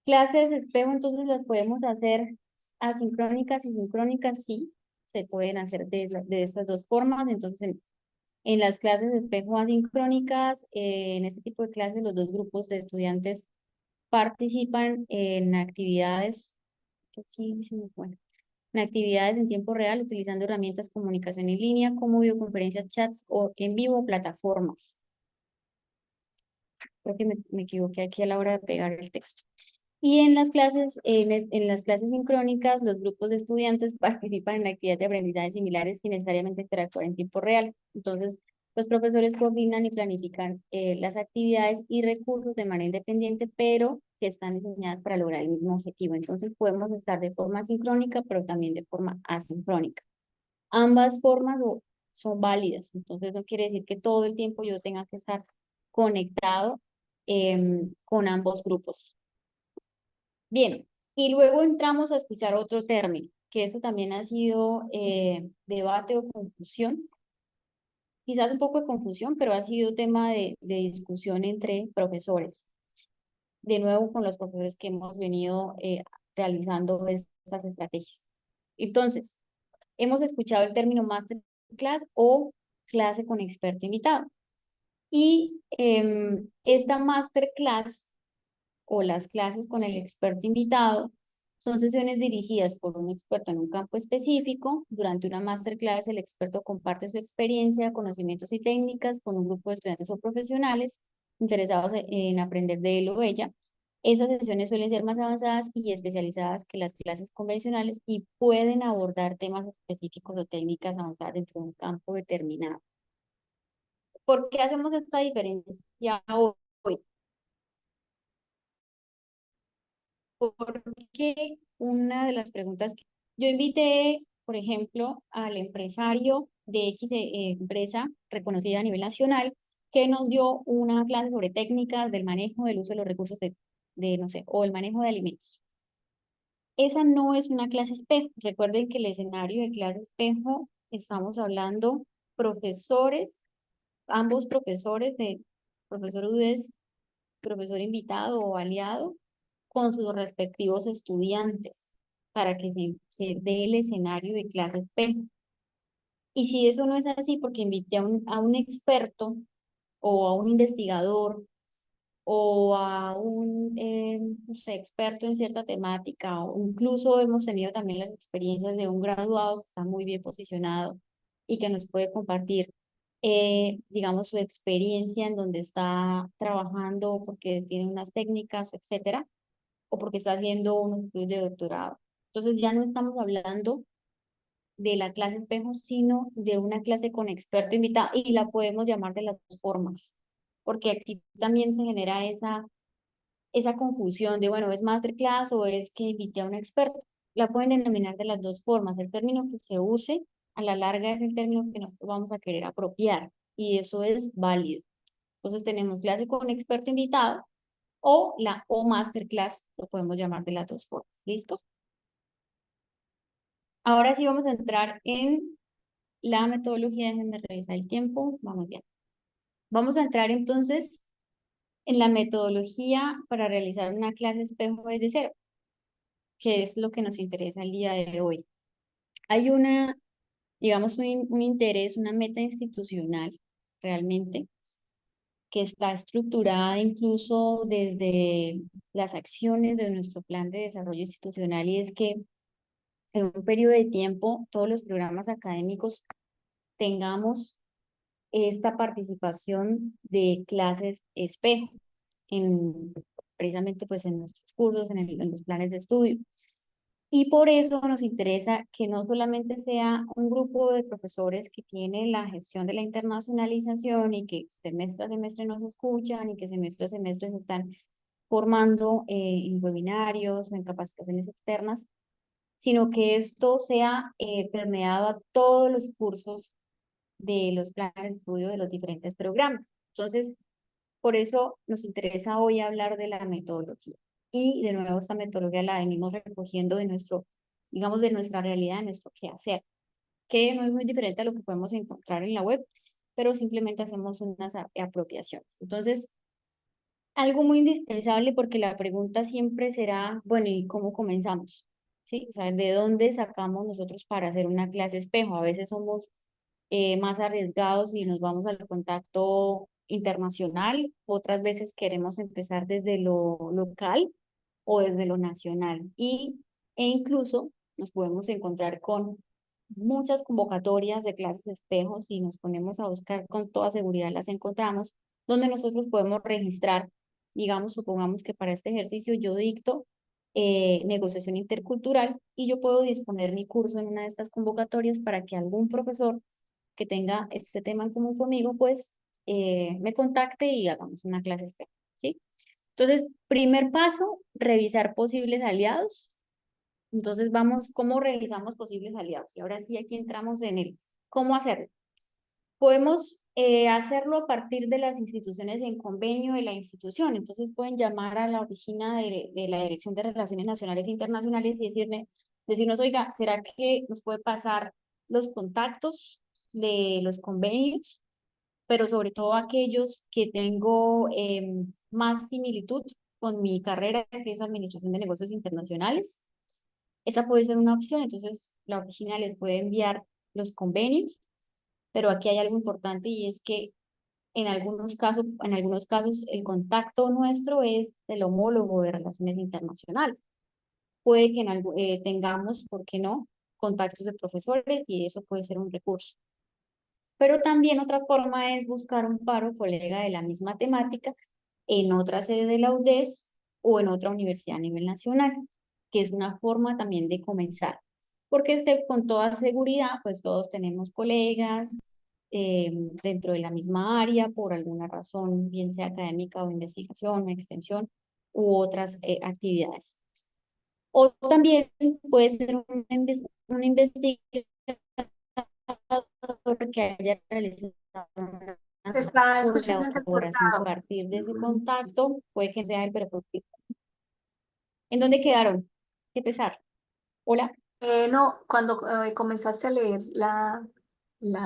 Clases de espejo, entonces las podemos hacer asincrónicas y sincrónicas, sí, se pueden hacer de estas dos formas. Entonces, en las clases de espejo asincrónicas, en este tipo de clases, los dos grupos de estudiantes participan en actividades, aquí se me fue, en actividades en tiempo real utilizando herramientas de comunicación en línea como videoconferencias, chats o en vivo plataformas. Creo que me equivoqué aquí a la hora de pegar el texto. Y en las clases, en las clases sincrónicas, los grupos de estudiantes participan en actividades de aprendizaje similares sin necesariamente interactuar en tiempo real. Entonces, los profesores coordinan y planifican las actividades y recursos de manera independiente, pero que están diseñadas para lograr el mismo objetivo. Entonces, podemos estar de forma sincrónica, pero también de forma asincrónica. Ambas formas son válidas. Entonces, no quiere decir que todo el tiempo yo tenga que estar conectado con ambos grupos. Bien, y luego entramos a escuchar otro término, que eso también ha sido debate o confusión, quizás un poco de confusión, pero ha sido tema de discusión entre profesores. De nuevo, con los profesores que hemos venido realizando estas estrategias. Entonces, hemos escuchado el término masterclass o clase con experto invitado. Y esta masterclass o las clases con el experto invitado son sesiones dirigidas por un experto en un campo específico. Durante una masterclass, el experto comparte su experiencia, conocimientos y técnicas con un grupo de estudiantes o profesionales interesados en aprender de él o ella. Esas sesiones suelen ser más avanzadas y especializadas que las clases convencionales y pueden abordar temas específicos o técnicas avanzadas dentro de un campo determinado. ¿Por qué hacemos esta diferencia hoy? Porque una de las preguntas que yo invité, por ejemplo, al empresario de X empresa reconocida a nivel nacional, que nos dio una clase sobre técnicas del manejo del uso de los recursos no sé, o el manejo de alimentos. Esa no es una clase espejo. Recuerden que el escenario de clase espejo, estamos hablando profesores, ambos profesores de profesor UDES, profesor invitado o aliado, con sus respectivos estudiantes para que se dé el escenario de clase espejo. Y si eso no es así, porque invité a un experto o a un investigador o a un no sé, experto en cierta temática, o incluso hemos tenido también las experiencias de un graduado que está muy bien posicionado y que nos puede compartir, digamos, su experiencia en donde está trabajando porque tiene unas técnicas, etcétera, o porque está haciendo unos estudios de doctorado. Entonces ya no estamos hablando de la clase espejo, sino de una clase con experto invitado y la podemos llamar de las dos formas, porque aquí también se genera esa confusión de, bueno, ¿es masterclass o es que invité a un experto? La pueden denominar de las dos formas. El término que se use a la larga es el término que nosotros vamos a querer apropiar y eso es válido. Entonces tenemos clase con experto invitado o la o masterclass, lo podemos llamar de las dos formas. ¿Listo? Ahora sí vamos a entrar en la metodología. Déjenme revisar el tiempo. Vamos bien. Vamos a entrar entonces en la metodología para realizar una clase espejo desde cero, que es lo que nos interesa el día de hoy. Hay digamos, un interés, una meta institucional realmente, que está estructurada incluso desde las acciones de nuestro plan de desarrollo institucional, y es que en un periodo de tiempo todos los programas académicos tengamos esta participación de clases espejo en precisamente pues en nuestros cursos, en los planes de estudio. Y por eso nos interesa que no solamente sea un grupo de profesores que tiene la gestión de la internacionalización y que semestre a semestre nos escuchan y que semestre a semestre se están formando en webinarios o en capacitaciones externas, sino que esto sea permeado a todos los cursos de los planes de estudio de los diferentes programas. Entonces, por eso nos interesa hoy hablar de la metodología. Y de nuevo, esta metodología la venimos recogiendo de nuestro, digamos, de nuestra realidad, de nuestro quehacer, que no es muy diferente a lo que podemos encontrar en la web, pero simplemente hacemos unas apropiaciones. Entonces, algo muy indispensable, porque la pregunta siempre será, bueno, ¿y cómo comenzamos? ¿Sí? O sea, ¿de dónde sacamos nosotros para hacer una clase espejo? A veces somos más arriesgados y nos vamos al contacto internacional, otras veces queremos empezar desde lo local o desde lo nacional, e incluso nos podemos encontrar con muchas convocatorias de clases espejos y nos ponemos a buscar, con toda seguridad las encontramos, donde nosotros podemos registrar, digamos, supongamos que para este ejercicio yo dicto negociación intercultural y yo puedo disponer mi curso en una de estas convocatorias para que algún profesor que tenga este tema en común conmigo, pues me contacte y hagamos una clase espejo, ¿sí? Entonces, primer paso, revisar posibles aliados. Entonces, vamos, ¿cómo revisamos posibles aliados? Y ahora sí, aquí entramos en el cómo hacerlo. Podemos hacerlo a partir de las instituciones en convenio de la institución. Entonces, pueden llamar a la oficina de la Dirección de Relaciones Nacionales e Internacionales y decirnos, oiga, ¿será que nos puede pasar los contactos de los convenios, pero sobre todo aquellos que tengo más similitud con mi carrera, que es Administración de Negocios Internacionales? Esa puede ser una opción. Entonces, la oficina les puede enviar los convenios, pero aquí hay algo importante, y es que En algunos casos el contacto nuestro es el homólogo de relaciones internacionales. Puede que tengamos, ¿por qué no?, contactos de profesores y eso puede ser un recurso. Pero también otra forma es buscar un paro colega de la misma temática en otra sede de la UDES o en otra universidad a nivel nacional, que es una forma también de comenzar. Porque con toda seguridad, pues todos tenemos colegas eh, dentro de la misma área por alguna razón, bien sea académica o investigación, o extensión u otras actividades. O también puede ser un investigador que haya realizado una Se está escuchando colaboración a entrecortado. partir de ese contacto, puede que sea el pero ¿en dónde quedaron? Qué pesar. Hola, No, cuando comenzaste a leer la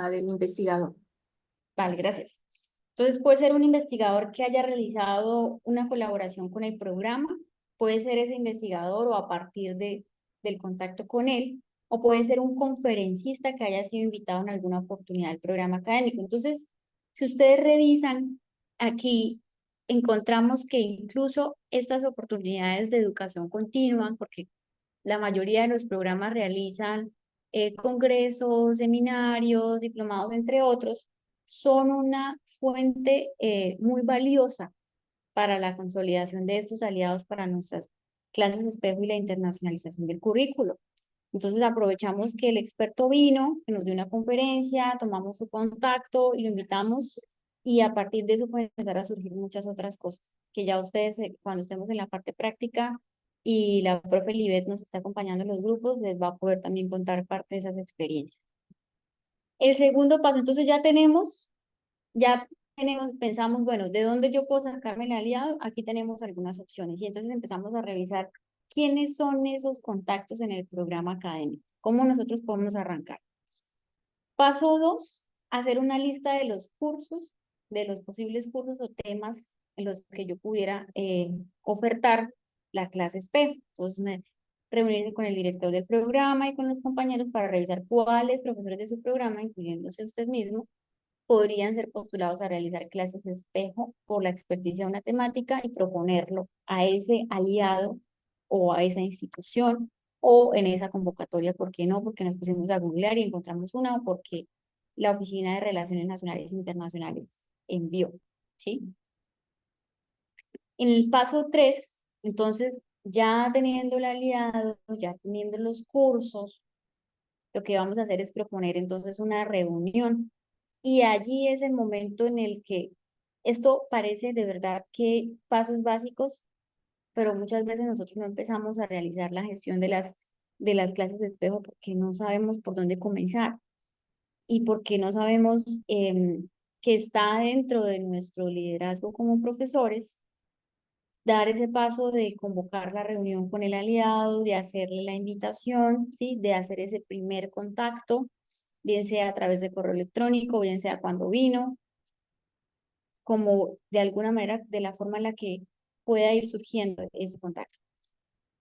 del investigador. vale, gracias. Entonces puede ser un investigador que haya realizado una colaboración con el programa, puede ser ese investigador o a partir del contacto con él, o puede ser un conferencista que haya sido invitado en alguna oportunidad del programa académico. Entonces, si ustedes revisan aquí, encontramos que incluso estas oportunidades de educación continua, porque la mayoría de los programas realizan congresos, seminarios, diplomados, entre otros, son una fuente muy valiosa para la consolidación de estos aliados para nuestras clases espejo y la internacionalización del currículo. Entonces aprovechamos que el experto vino, que nos dio una conferencia, tomamos su contacto y lo invitamos y a partir de eso pueden empezar a surgir muchas otras cosas que ya ustedes cuando estemos en la parte práctica y la profe Libet nos está acompañando en los grupos, les va a poder también contar parte de esas experiencias. El segundo paso, entonces ya tenemos, pensamos, bueno, ¿de dónde yo puedo sacarme el aliado? Aquí tenemos algunas opciones y entonces empezamos a revisar quiénes son esos contactos en el programa académico, cómo nosotros podemos arrancar. Paso 2, hacer una lista de los cursos, de los posibles cursos o temas en los que yo pudiera ofertar la clase espejo. Entonces, reunirme con el director del programa y con los compañeros para revisar cuáles profesores de su programa, incluyéndose usted mismo, podrían ser postulados a realizar clases espejo por la experticia de una temática y proponerlo a ese aliado o a esa institución o en esa convocatoria, ¿por qué no? Porque nos pusimos a googlear y encontramos una o porque la Oficina de Relaciones Nacionales e Internacionales envió, ¿sí? En el paso 3, entonces, ya teniendo el aliado, ya teniendo los cursos, lo que vamos a hacer es proponer entonces una reunión y allí es el momento en el que esto parece de verdad que pasos básicos, pero muchas veces nosotros no empezamos a realizar la gestión de las clases de espejo porque no sabemos por dónde comenzar y porque no sabemos que está dentro de nuestro liderazgo como profesores dar ese paso de convocar la reunión con el aliado, de hacerle la invitación, ¿sí? De hacer ese primer contacto, bien sea a través de correo electrónico, bien sea cuando vino, como de alguna manera, de la forma en la que pueda ir surgiendo ese contacto.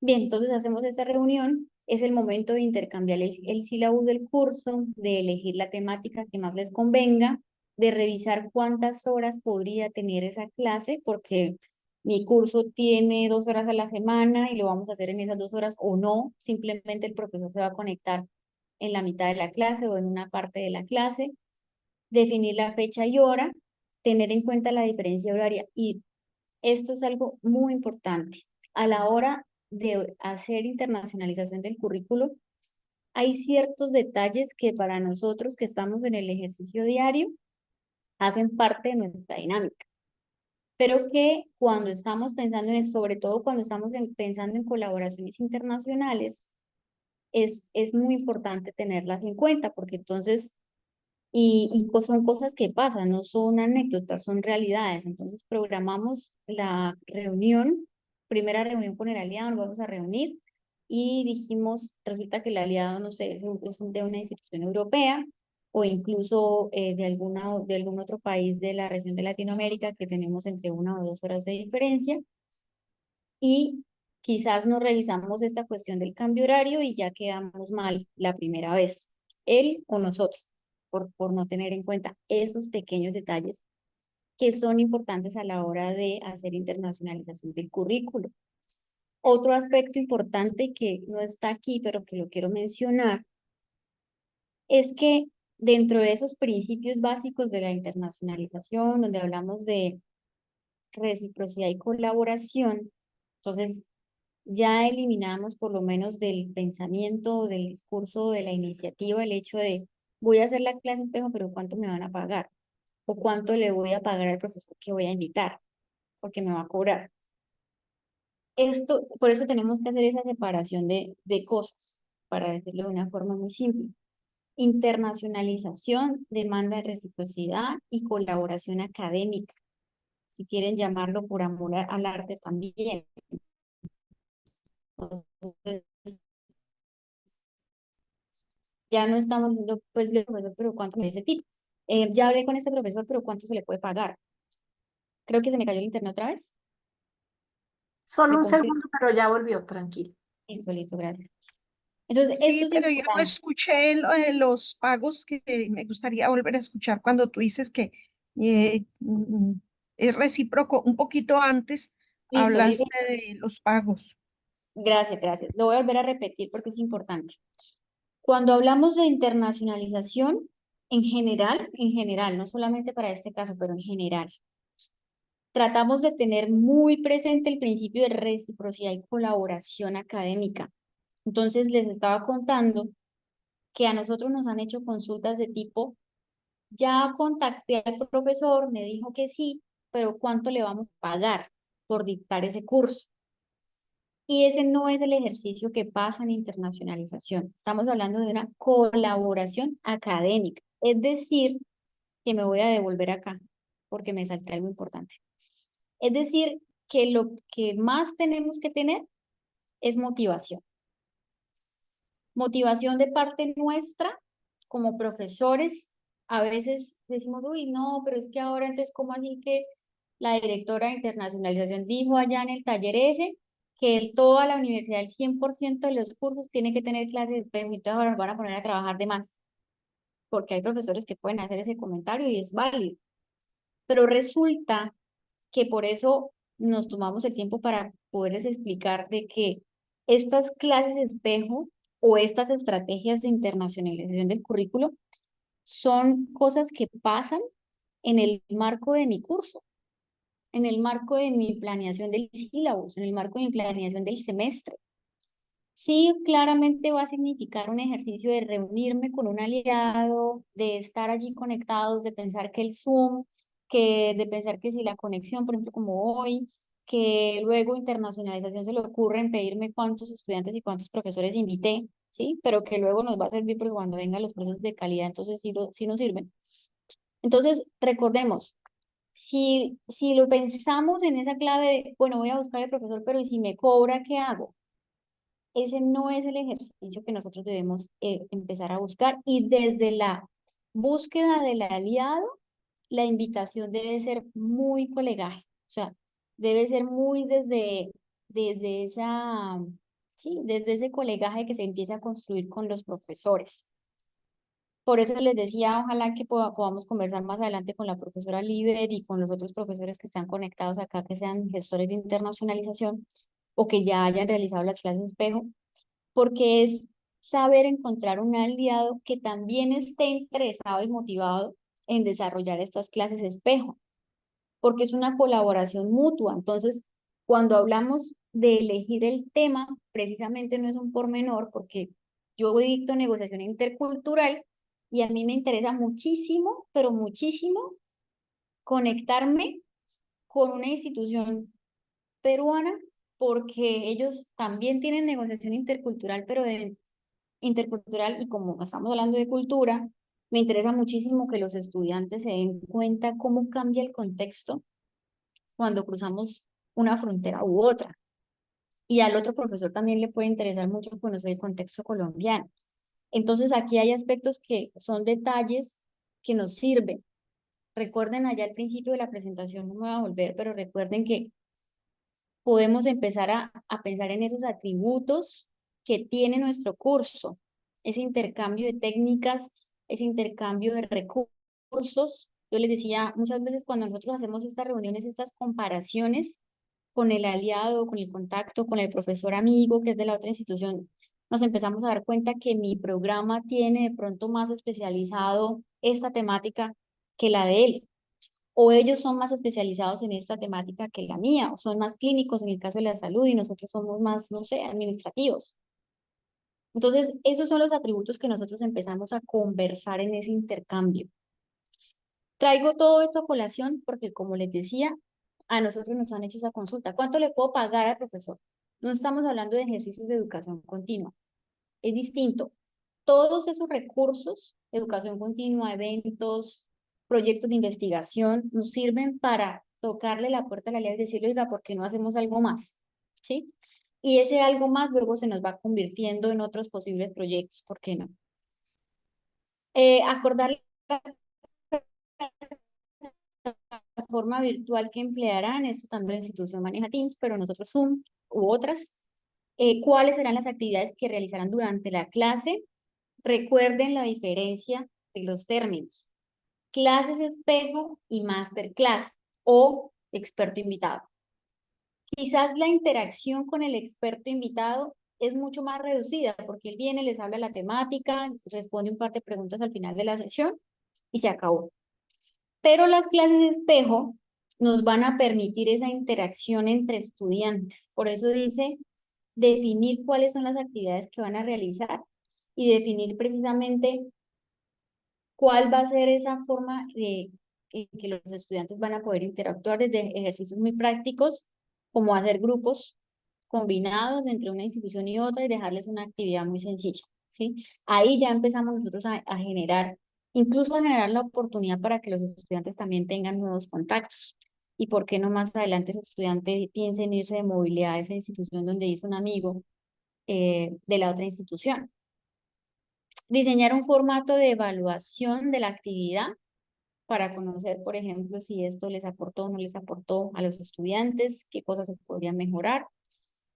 Bien, entonces hacemos esta reunión, es el momento de intercambiar el sílabus del curso, de elegir la temática que más les convenga, de revisar cuántas horas podría tener esa clase, porque mi curso tiene 2 horas a la semana y lo vamos a hacer en esas 2 horas o no, simplemente el profesor se va a conectar en la mitad de la clase o en una parte de la clase, definir la fecha y hora, tener en cuenta la diferencia horaria y esto es algo muy importante. A la hora de hacer internacionalización del currículo, hay ciertos detalles que para nosotros que estamos en el ejercicio diario hacen parte de nuestra dinámica, pero que cuando estamos pensando en eso, sobre todo cuando estamos pensando en colaboraciones internacionales, es muy importante tenerlas en cuenta, porque entonces son cosas que pasan, no son anécdotas, son realidades. Entonces programamos la reunión, primera reunión con el aliado, nos vamos a reunir y dijimos, resulta que el aliado, no sé, de una institución europea o incluso de algún otro país de la región de Latinoamérica que tenemos entre 1 o 2 horas de diferencia y quizás no revisamos esta cuestión del cambio horario y ya quedamos mal la primera vez, él o nosotros, por no tener en cuenta esos pequeños detalles que son importantes a la hora de hacer internacionalización del currículo. Otro aspecto importante que no está aquí, pero que lo quiero mencionar, es que dentro de esos principios básicos de la internacionalización, donde hablamos de reciprocidad y colaboración, entonces ya eliminamos por lo menos del pensamiento, del discurso, de la iniciativa, el hecho de voy a hacer la clase espejo, pero ¿cuánto me van a pagar? ¿O cuánto le voy a pagar al profesor que voy a invitar? Porque me va a cobrar. Esto, por eso tenemos que hacer esa separación de cosas, para decirlo de una forma muy simple. Internacionalización demanda reciprocidad y colaboración académica, si quieren llamarlo por amor al arte también. Entonces, ya no estamos diciendo, pues, profesor, pero ¿cuánto me dice ese tipo? Ya hablé con este profesor, pero ¿cuánto se le puede pagar? Creo que se me cayó el internet otra vez. Solo ¿Me un confirmo? segundo, pero ya volvió, tranquilo. Listo, listo, gracias. Entonces, esto Sí, es pero yo no importante. escuché lo de los pagos que me gustaría volver a escuchar cuando tú dices que eh, mm, es recíproco. Un poquito antes Listo, listo. hablaste de los pagos. Gracias, gracias. Lo voy a volver a repetir porque es importante. Cuando hablamos de internacionalización, en general, no solamente para este caso, pero en general, tratamos de tener muy presente el principio de reciprocidad y colaboración académica. Entonces, les estaba contando que a nosotros nos han hecho consultas de tipo, ya contacté al profesor, me dijo que sí, pero ¿cuánto le vamos a pagar por dictar ese curso? Y ese no es el ejercicio que pasa en internacionalización. Estamos hablando de una colaboración académica. Es decir, que me voy a devolver acá, porque me salté algo importante. Es decir, que lo que más tenemos que tener es motivación. Motivación de parte nuestra, como profesores. A veces decimos, uy, no, pero es que ahora entonces, ¿cómo así que la directora de internacionalización dijo allá en el taller ese que toda la universidad, el 100% de los cursos tiene que tener clases de espejo y entonces ahora nos van a poner a trabajar de más? Porque hay profesores que pueden hacer ese comentario y es válido. Pero resulta que por eso nos tomamos el tiempo para poderles explicar de que estas clases espejo o estas estrategias de internacionalización del currículo son cosas que pasan en el marco de mi curso, en el marco de mi planeación del sílabus, en el marco de mi planeación del semestre. Sí, claramente va a significar un ejercicio de reunirme con un aliado, de estar allí conectados, de pensar que el Zoom, que de pensar que si la conexión, por ejemplo, como hoy, que luego internacionalización se le ocurre en pedirme cuántos estudiantes y cuántos profesores invité, ¿sí? Pero que luego nos va a servir porque cuando vengan los procesos de calidad, entonces sí nos sirven. Entonces, recordemos, si lo pensamos en esa clave de, bueno, voy a buscar al profesor, pero ¿y si me cobra, qué hago? Ese no es el ejercicio que nosotros debemos empezar a buscar y desde la búsqueda del aliado, la invitación debe ser muy colegial, o sea, debe ser muy desde esa, sí, desde ese colegaje que se empieza a construir con los profesores. Por eso les decía, ojalá que podamos conversar más adelante con la profesora Liber y con los otros profesores que están conectados acá, que sean gestores de internacionalización o que ya hayan realizado las clases de espejo, porque es saber encontrar un aliado que también esté interesado y motivado en desarrollar estas clases de espejo, porque es una colaboración mutua. Entonces, cuando hablamos de elegir el tema, precisamente no es un pormenor, porque yo dicto negociación intercultural y a mí me interesa muchísimo, pero muchísimo, conectarme con una institución peruana, porque ellos también tienen negociación intercultural, pero intercultural y como estamos hablando de cultura, me interesa muchísimo que los estudiantes se den cuenta cómo cambia el contexto cuando cruzamos una frontera u otra. Y al otro profesor también le puede interesar mucho conocer el contexto colombiano. Entonces aquí hay aspectos que son detalles que nos sirven. Recuerden allá al principio de la presentación, no me voy a volver, pero recuerden que podemos empezar a pensar en esos atributos que tiene nuestro curso, ese intercambio de técnicas, ese intercambio de recursos, Yo les decía, muchas veces cuando nosotros hacemos estas reuniones, estas comparaciones con el aliado, con el contacto, con el profesor amigo que es de la otra institución, nos empezamos a dar cuenta que mi programa tiene de pronto más especializado esta temática que la de él, o ellos son más especializados en esta temática que la mía, o son más clínicos en el caso de la salud y nosotros somos más, no sé, administrativos. Entonces, esos son los atributos que nosotros empezamos a conversar en ese intercambio. Traigo todo esto a colación porque, como les decía, a nosotros nos han hecho esa consulta. ¿Cuánto le puedo pagar al profesor? No estamos hablando de ejercicios de educación continua. Es distinto. Todos esos recursos, educación continua, eventos, proyectos de investigación, nos sirven para tocarle la puerta a la ley y decirle, oiga, ¿por qué no hacemos algo más? ¿Sí? Y ese algo más luego se nos va convirtiendo en otros posibles proyectos, ¿por qué no? Acordar la forma virtual que emplearán, esto también la institución maneja Teams, pero nosotros Zoom u otras. ¿Cuáles serán las actividades que realizarán durante la clase? Recuerden la diferencia de los términos. Clases espejo y masterclass o experto invitado. Quizás la interacción con el experto invitado es mucho más reducida porque él viene, les habla la temática, responde un par de preguntas al final de la sesión y se acabó. Pero las clases espejo nos van a permitir esa interacción entre estudiantes. Por eso dice definir cuáles son las actividades que van a realizar y definir precisamente cuál va a ser esa forma en que los estudiantes van a poder interactuar desde ejercicios muy prácticos, como hacer grupos combinados entre una institución y otra y dejarles una actividad muy sencilla, ¿sí? Ahí ya empezamos nosotros a generar, incluso a generar la oportunidad para que los estudiantes también tengan nuevos contactos. Y por qué no más adelante ese estudiante piense en irse de movilidad a esa institución donde hizo un amigo de la otra institución. Diseñar un formato de evaluación de la actividad para conocer, por ejemplo, si esto les aportó o no les aportó a los estudiantes, qué cosas se podrían mejorar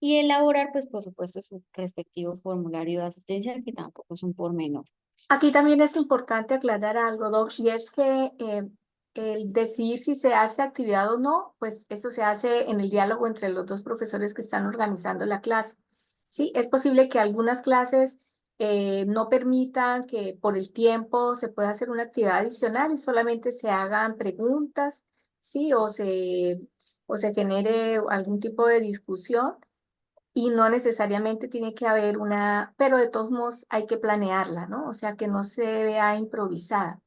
y elaborar, pues, por supuesto, su respectivo formulario de asistencia, que tampoco es un pormenor. Aquí también es importante aclarar algo, Doc, y es que el decidir si se hace actividad o no, pues eso se hace en el diálogo entre los dos profesores que están organizando la clase. Sí, es posible que algunas clases no permitan que por el tiempo se pueda hacer una actividad adicional y solamente se hagan preguntas, sí, o se genere algún tipo de discusión. Y no necesariamente tiene que haber una, pero de todos modos hay que planearla, ¿no? O sea, que no se vea improvisada.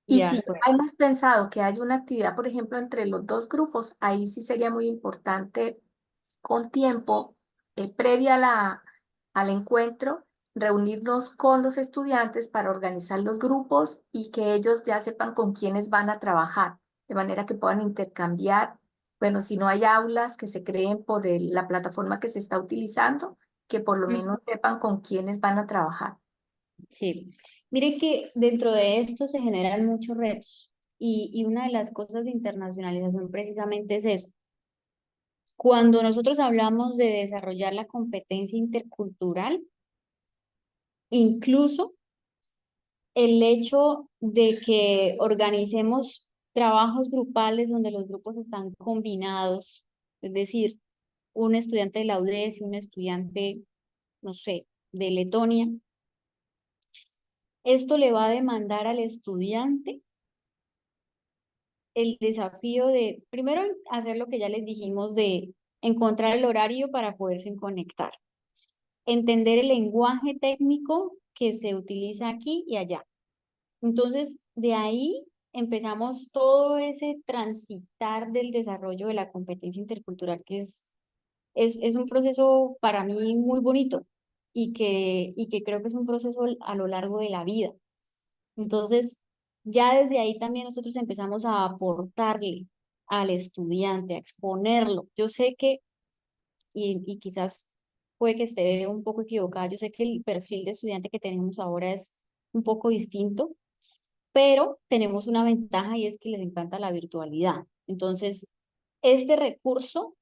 Y De si acuerdo. hemos pensado que hay una actividad, por ejemplo, entre los dos grupos, ahí sí sería muy importante con tiempo, previa al encuentro, reunirnos con los estudiantes para organizar los grupos y que ellos ya sepan con quiénes van a trabajar, de manera que puedan intercambiar. Bueno, si no hay aulas que se creen por la plataforma que se está utilizando, que por lo menos sepan con quiénes van a trabajar. Sí, mire que dentro de esto se generan muchos retos y una de las cosas de internacionalización precisamente es eso. Cuando nosotros hablamos de desarrollar la competencia intercultural, incluso el hecho de que organicemos trabajos grupales donde los grupos están combinados, es decir, un estudiante de la UDES y un estudiante, no sé, de Letonia, esto le va a demandar al estudiante el desafío de, primero, hacer lo que ya les dijimos de encontrar el horario para poderse conectar, entender el lenguaje técnico que se utiliza aquí y allá. Entonces, de ahí empezamos todo ese transitar del desarrollo de la competencia intercultural, que es un proceso para mí muy bonito y que creo que es un proceso a lo largo de la vida. Entonces, ya desde ahí también nosotros empezamos a aportarle al estudiante, a exponerlo. Yo sé que, y quizás puede que esté un poco equivocada, yo sé que el perfil de estudiante que tenemos ahora es un poco distinto, pero tenemos una ventaja y es que les encanta la virtualidad. Entonces, este recurso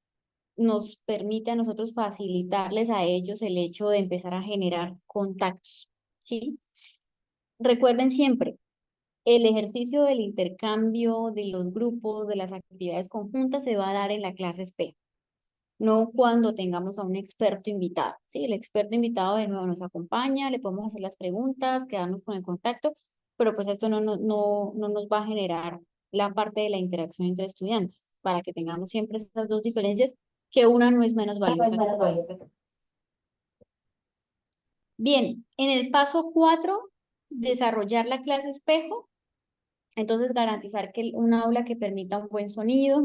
nos permite a nosotros facilitarles a ellos el hecho de empezar a generar contactos, ¿sí? Recuerden siempre, El ejercicio del intercambio, de los grupos, de las actividades conjuntas se va a dar en la clase espejo, no cuando tengamos a un experto invitado. Sí, el experto invitado de nuevo nos acompaña, le podemos hacer las preguntas, quedarnos con el contacto, pero pues esto no nos va a generar la parte de la interacción entre estudiantes, para que tengamos siempre estas dos diferencias, que una no es menos valiosa que otra. Bien, en el paso 4, desarrollar la clase espejo. Entonces, garantizar que un aula que permita un buen sonido,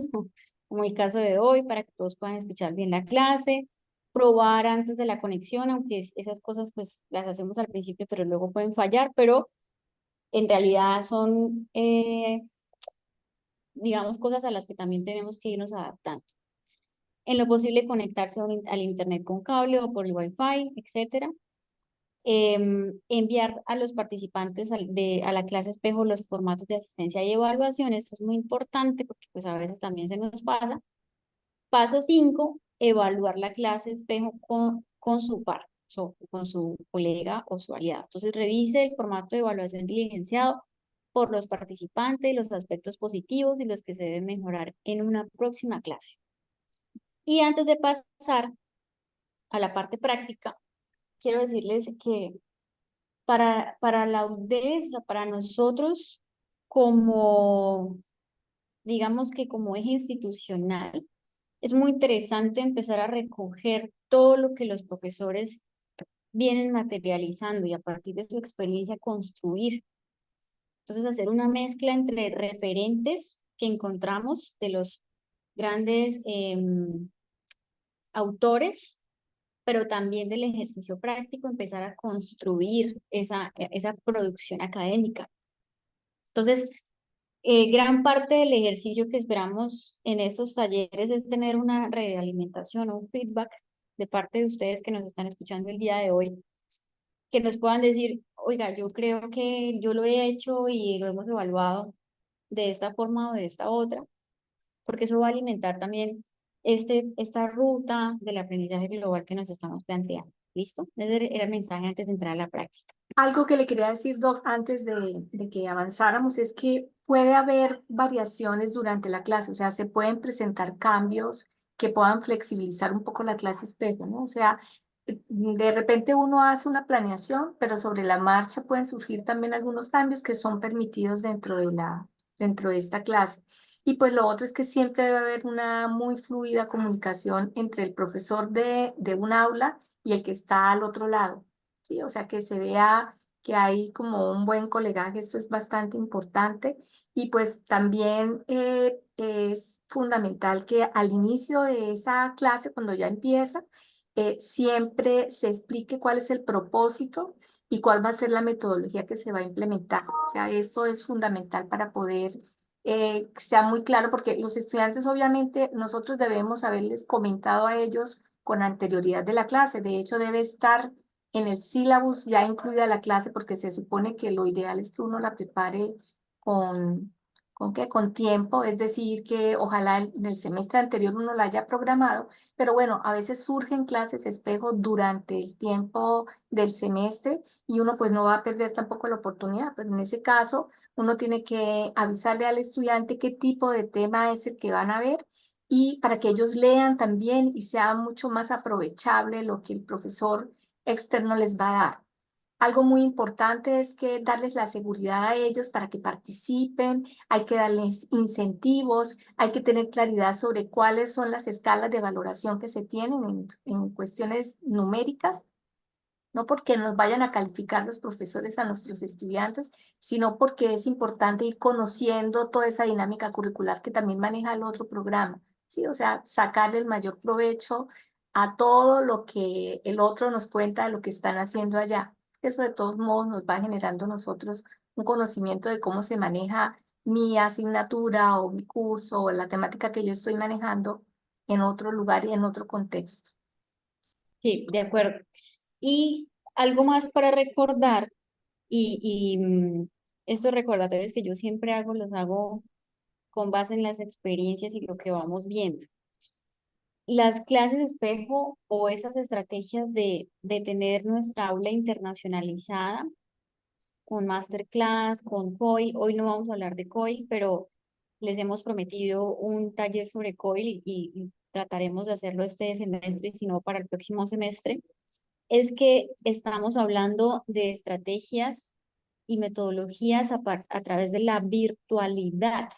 como el caso de hoy, para que todos puedan escuchar bien la clase, probar antes de la conexión, aunque esas cosas pues las hacemos al principio, pero luego pueden fallar, pero en realidad son, digamos, cosas a las que también tenemos que irnos adaptando. En lo posible, conectarse al internet con cable o por el Wi-Fi, etcétera. Enviar a los participantes a la clase espejo los formatos de asistencia y evaluación. Esto es muy importante porque pues a veces también se nos pasa. Paso 5, evaluar la clase espejo con su par, con su colega o su aliado. Entonces revise el formato de evaluación diligenciado por los participantes, los aspectos positivos y los que se deben mejorar en una próxima clase. Y antes de pasar a la parte práctica, quiero decirles que para la UDES, o sea, para nosotros como, digamos que como eje institucional, es muy interesante empezar a recoger todo lo que los profesores vienen materializando y a partir de su experiencia construir. Entonces, hacer una mezcla entre referentes que encontramos de los grandes autores, pero también del ejercicio práctico, empezar a construir esa producción académica. Entonces, gran parte del ejercicio que esperamos en estos talleres es tener una retroalimentación, un feedback de parte de ustedes que nos están escuchando el día de hoy, que nos puedan decir, oiga, yo creo que yo lo he hecho y lo hemos evaluado de esta forma o de esta otra, porque eso va a alimentar también esta ruta del aprendizaje global que nos estamos planteando. ¿Listo? Ese era el mensaje antes de entrar a la práctica. Algo que le quería decir, Doc, antes de que avanzáramos, es que puede haber variaciones durante la clase, o sea, se pueden presentar cambios que puedan flexibilizar un poco la clase espejo, ¿no? O sea, de repente uno hace una planeación, pero sobre la marcha pueden surgir también algunos cambios que son permitidos dentro de esta clase. Y pues lo otro es que siempre debe haber una muy fluida comunicación entre el profesor de un aula y el que está al otro lado. Sí, o sea, que se vea que hay como un buen colegaje, esto es bastante importante. Y pues también es fundamental que al inicio de esa clase, cuando ya empieza, siempre se explique cuál es el propósito y cuál va a ser la metodología que se va a implementar. O sea, esto es fundamental para poder que sea muy claro, porque los estudiantes obviamente nosotros debemos haberles comentado a ellos con anterioridad de la clase. De hecho, debe estar en el sílabus ya incluida la clase, porque se supone que lo ideal es que uno la prepare con, ¿con qué? Con tiempo, es decir, que ojalá en el semestre anterior uno la haya programado, pero bueno, a veces surgen clases espejo durante el tiempo del semestre y uno pues no va a perder tampoco la oportunidad, pero en ese caso uno tiene que avisarle al estudiante qué tipo de tema es el que van a ver y para que ellos lean también y sea mucho más aprovechable lo que el profesor externo les va a dar. Algo muy importante es que darles la seguridad a ellos para que participen, hay que darles incentivos, hay que tener claridad sobre cuáles son las escalas de valoración que se tienen en cuestiones numéricas, no porque nos vayan a calificar los profesores a nuestros estudiantes, sino porque es importante ir conociendo toda esa dinámica curricular que también maneja el otro programa, ¿sí? O sea, sacarle el mayor provecho a todo lo que el otro nos cuenta de lo que están haciendo allá. Eso de todos modos nos va generando nosotros un conocimiento de cómo se maneja mi asignatura o mi curso o la temática que yo estoy manejando en otro lugar y en otro contexto. Sí, de acuerdo. Y algo más para recordar, estos recordatorios que yo siempre hago, los hago con base en las experiencias y lo que vamos viendo. Las clases espejo o esas estrategias de tener nuestra aula internacionalizada con masterclass, con COIL. Hoy no vamos a hablar de COIL, pero les hemos prometido un taller sobre COIL y trataremos de hacerlo este semestre, si no para el próximo semestre. Es que estamos hablando de estrategias y metodologías a través de la virtualidad.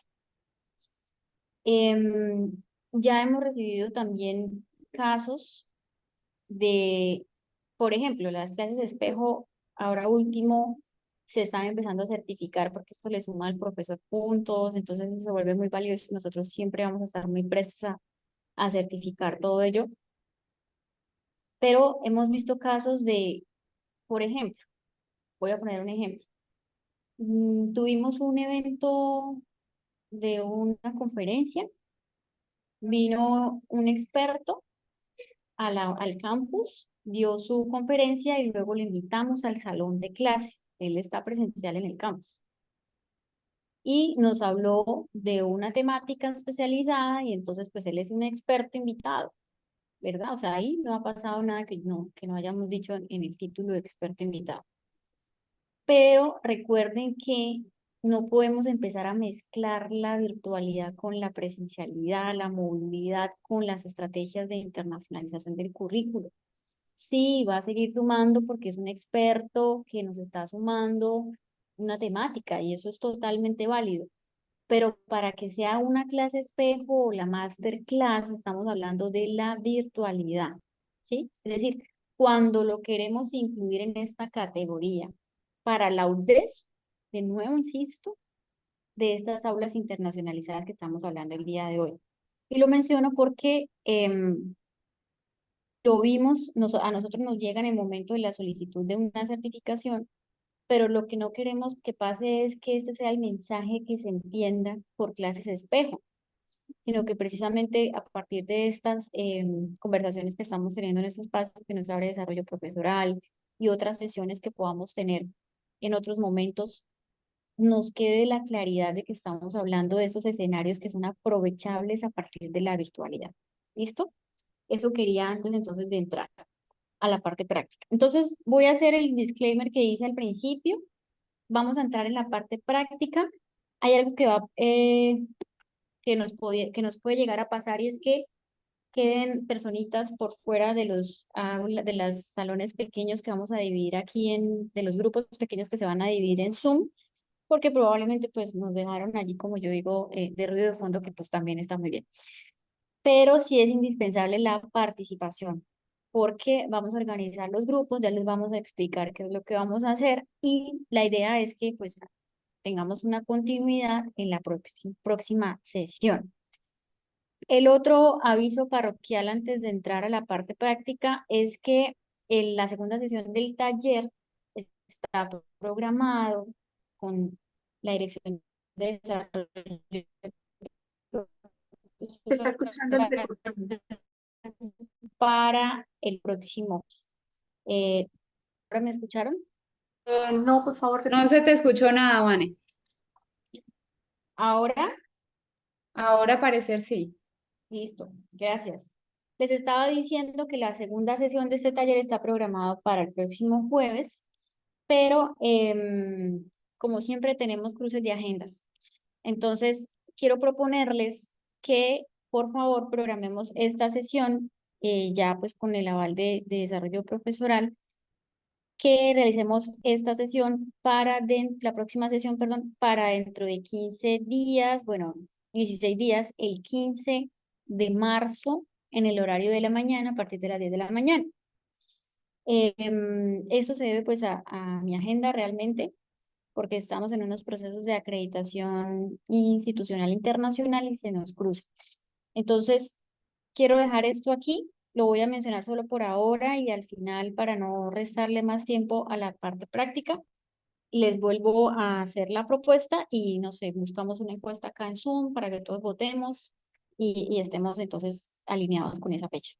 Ya hemos recibido también casos de, por ejemplo, las clases de espejo, ahora último, se están empezando a certificar porque esto le suma al profesor puntos, entonces eso se vuelve muy valioso. Nosotros siempre vamos a estar muy prestos a certificar todo ello. Pero hemos visto casos de, por ejemplo, voy a poner un ejemplo. Tuvimos un evento de una conferencia, vino un experto al campus, dio su conferencia y luego lo invitamos al salón de clase. Él está presencial en el campus. Y nos habló de una temática especializada y entonces pues él es un experto invitado, ¿verdad? O sea, ahí no ha pasado nada que no hayamos dicho en el título de experto invitado. Pero recuerden que no podemos empezar a mezclar la virtualidad con la presencialidad, la movilidad con las estrategias de internacionalización del currículo. Sí, va a seguir sumando porque es un experto que nos está sumando una temática y eso es totalmente válido. Pero para que sea una clase espejo o la masterclass, estamos hablando de la virtualidad, ¿sí? Es decir, cuando lo queremos incluir en esta categoría para la UDES, de nuevo insisto, de estas aulas internacionalizadas que estamos hablando el día de hoy. Y lo menciono porque lo vimos, a nosotros nos llega en el momento de la solicitud de una certificación, pero lo que no queremos que pase es que este sea el mensaje que se entienda por clases espejo, sino que precisamente a partir de estas conversaciones que estamos teniendo en este espacio que nos abre desarrollo profesoral y otras sesiones que podamos tener en otros momentos, nos quede la claridad de que estamos hablando de esos escenarios que son aprovechables a partir de la virtualidad. ¿Listo? Eso quería antes entonces de entrar a la parte práctica. Entonces voy a hacer el disclaimer que hice al principio. Vamos a entrar en la parte práctica. Hay algo que nos puede llegar a pasar y es que queden personitas por fuera de de los salones pequeños que vamos a dividir aquí de los grupos pequeños que se van a dividir en Zoom, porque probablemente pues nos dejaron allí, como yo digo, de ruido de fondo, que pues también está muy bien. Pero sí es indispensable la participación, porque vamos a organizar los grupos, ya les vamos a explicar qué es lo que vamos a hacer y la idea es que pues tengamos una continuidad en la próxima sesión. El otro aviso parroquial antes de entrar a la parte práctica es que en la segunda sesión del taller está programado con la Dirección de Desarrollo Se está escuchando entrecortado. para el próximo. ¿Ahora me escucharon? No, por favor, No repite. se te escuchó nada, Vane. Ahora, Ahora parecer sí. listo, gracias. Les estaba diciendo que la segunda sesión de este taller está programado para el próximo jueves, pero como siempre tenemos cruces de agendas. Entonces, quiero proponerles que por favor programemos esta sesión ya pues con el aval de desarrollo profesoral, que realicemos esta sesión la próxima sesión, perdón, para dentro de 15 días, bueno, 16 días, el 15 de marzo, en el horario de la mañana, a partir de las 10 de la mañana. Eso se debe pues a mi agenda realmente, porque estamos en unos procesos de acreditación institucional internacional y se nos cruza. Entonces, quiero dejar esto aquí, lo voy a mencionar solo por ahora y al final, para no restarle más tiempo a la parte práctica, les vuelvo a hacer la propuesta y no sé, buscamos una encuesta acá en Zoom para que todos votemos y estemos entonces alineados con esa fecha.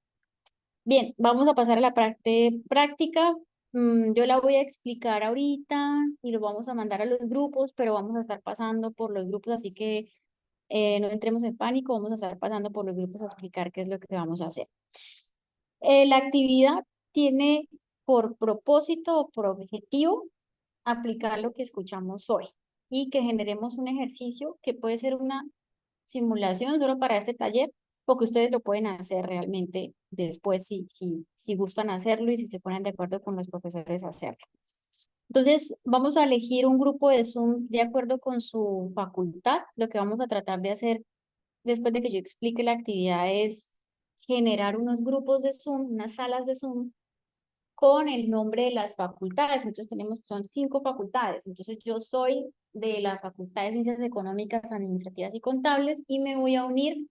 Bien, vamos a pasar a la parte práctica. Yo la voy a explicar ahorita y lo vamos a mandar a los grupos, pero vamos a estar pasando por los grupos, así que no entremos en pánico, vamos a estar pasando por los grupos a explicar qué es lo que vamos a hacer. La actividad tiene por propósito o por objetivo aplicar lo que escuchamos hoy y que generemos un ejercicio que puede ser una simulación solo para este taller, porque ustedes lo pueden hacer realmente después si gustan hacerlo y si se ponen de acuerdo con los profesores a hacerlo. Entonces, vamos a elegir un grupo de Zoom de acuerdo con su facultad. Lo que vamos a tratar de hacer después de que yo explique la actividad es generar unos grupos de Zoom, unas salas de Zoom con el nombre de las facultades. Entonces son 5 facultades. Entonces yo soy de la Facultad de Ciencias Económicas, Administrativas y Contables y me voy a unir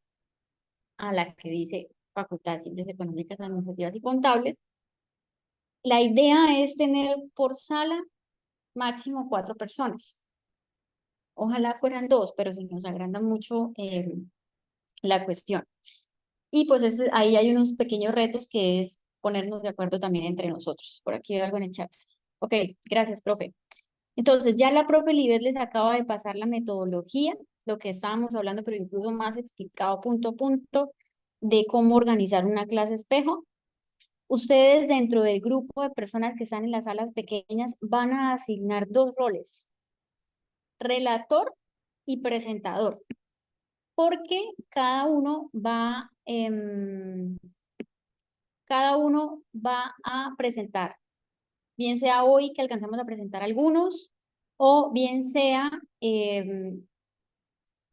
a la que dice Facultad de Ciencias Económicas, Administrativas y Contables. La idea es tener por sala máximo 4 personas. Ojalá fueran 2, pero se nos agranda mucho la cuestión. Y pues ahí hay unos pequeños retos que es ponernos de acuerdo también entre nosotros. Por aquí veo algo en el chat. Ok, gracias, profe. Entonces, ya la profe Libet les acaba de pasar la metodología, lo que estábamos hablando, pero incluso más explicado punto a punto de cómo organizar una clase espejo. Ustedes dentro del grupo de personas que están en las salas pequeñas van a asignar 2 roles, relator y presentador, porque cada uno va a presentar, bien sea hoy que alcanzamos a presentar algunos, o bien sea en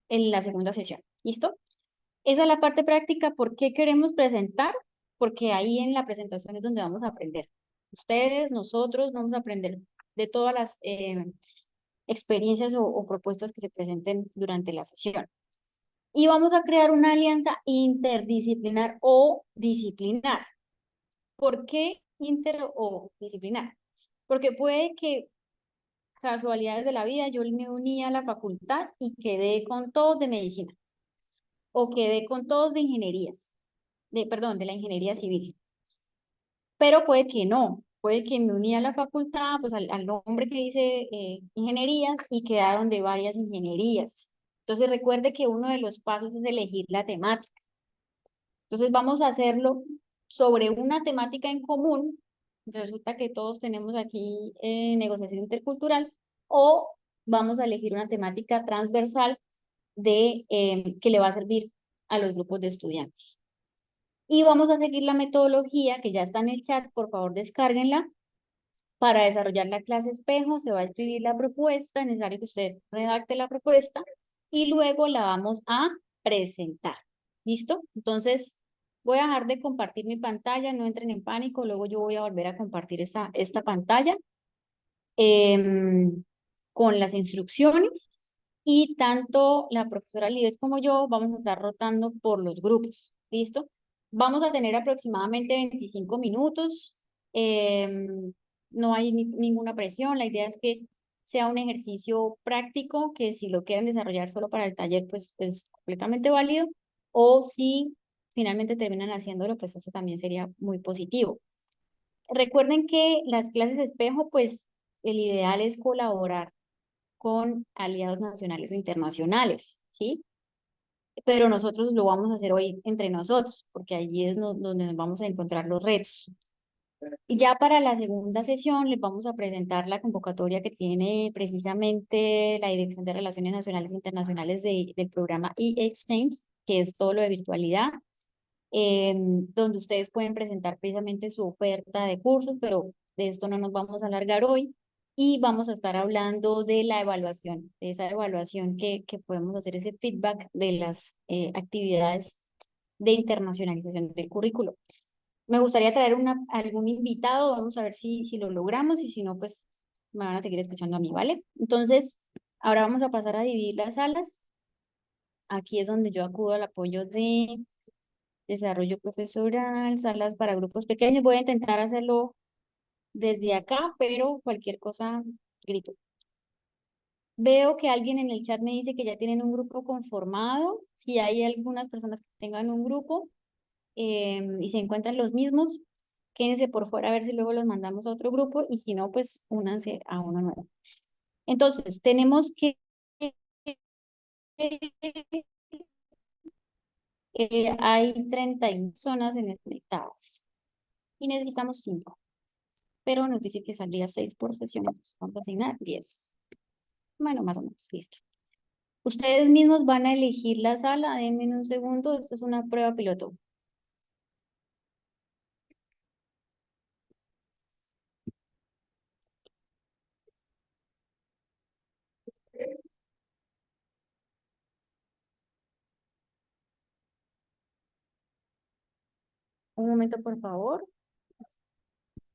la segunda sesión. ¿Listo? Esa es la parte práctica. ¿Por qué queremos presentar? Porque ahí en la presentación es donde vamos a aprender. Ustedes, nosotros, vamos a aprender de todas las experiencias o propuestas que se presenten durante la sesión. Y vamos a crear una alianza interdisciplinar o disciplinar. ¿Por qué inter o disciplinar? Porque puede que casualidades de la vida yo me uní a la facultad y quedé con todos de medicina o quedé con todos de ingenierías, de la ingeniería civil. Pero puede que no, puede que me uní a la facultad, pues al nombre que dice ingenierías y quedaron de varias ingenierías. Entonces recuerde que uno de los pasos es elegir la temática. Entonces vamos a hacerlo sobre una temática en común. Resulta que todos tenemos aquí negociación intercultural, o vamos a elegir una temática transversal que le va a servir a los grupos de estudiantes. Y vamos a seguir la metodología que ya está en el chat, por favor descárguenla. Para desarrollar la clase espejo se va a escribir la propuesta, es necesario que usted redacte la propuesta y luego la vamos a presentar. ¿Listo? Entonces voy a dejar de compartir mi pantalla, no entren en pánico, luego yo voy a volver a compartir esta pantalla con las instrucciones y tanto la profesora Lidet como yo vamos a estar rotando por los grupos. ¿Listo? Vamos a tener aproximadamente 25 minutos. No hay ninguna presión, la idea es que sea un ejercicio práctico, que si lo quieren desarrollar solo para el taller, pues es completamente válido, o si finalmente terminan haciéndolo, pues eso también sería muy positivo. Recuerden que las clases espejo, pues el ideal es colaborar con aliados nacionales o internacionales, ¿sí? Pero nosotros lo vamos a hacer hoy entre nosotros, porque allí es donde nos vamos a encontrar los retos. Y ya para la segunda sesión les vamos a presentar la convocatoria que tiene precisamente la Dirección de Relaciones Nacionales e Internacionales del programa e-Exchange, que es todo lo de virtualidad, donde ustedes pueden presentar precisamente su oferta de cursos, pero de esto no nos vamos a alargar hoy. Y vamos a estar hablando de la evaluación, de esa evaluación que podemos hacer, ese feedback de las actividades de internacionalización del currículo. Me gustaría traer algún invitado, vamos a ver si lo logramos y si no, pues me van a seguir escuchando a mí, ¿vale? Entonces, ahora vamos a pasar a dividir las salas. Aquí es donde yo acudo al apoyo de desarrollo profesoral, salas para grupos pequeños. Voy a intentar hacerlo desde acá, pero cualquier cosa, grito. Veo que alguien en el chat me dice que ya tienen un grupo conformado. Si hay algunas personas que tengan un grupo y se encuentran los mismos, quédense por fuera a ver si luego los mandamos a otro grupo y si no, pues únanse a uno nuevo. Entonces, tenemos que hay 31 personas conectadas y necesitamos 5. pero nos dice que saldría 6 por sesión, entonces vamos a asignar 10. Bueno, más o menos, listo. Ustedes mismos van a elegir la sala, denme un segundo, esta es una prueba piloto. Un momento, por favor.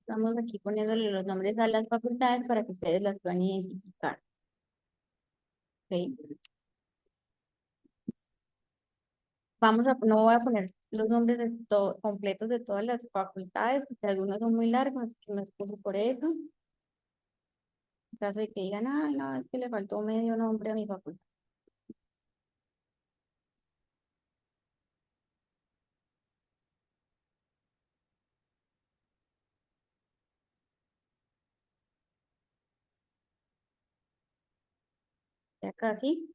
Estamos aquí poniéndole los nombres a las facultades para que ustedes las puedan identificar. ¿Ok? No voy a poner los nombres completos de todas las facultades, porque algunos son muy largos, así que me excuso por eso. En caso de que digan, ay, no, es que le faltó medio nombre a mi facultad. Ya casi.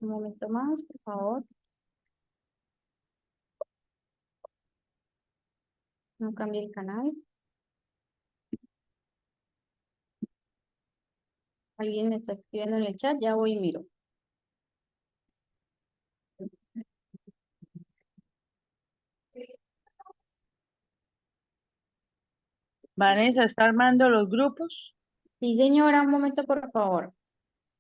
Un momento más, por favor. No cambie el canal. Alguien me está escribiendo en el chat, ya voy y miro. Vanessa está armando los grupos. Sí, señora, un momento, por favor.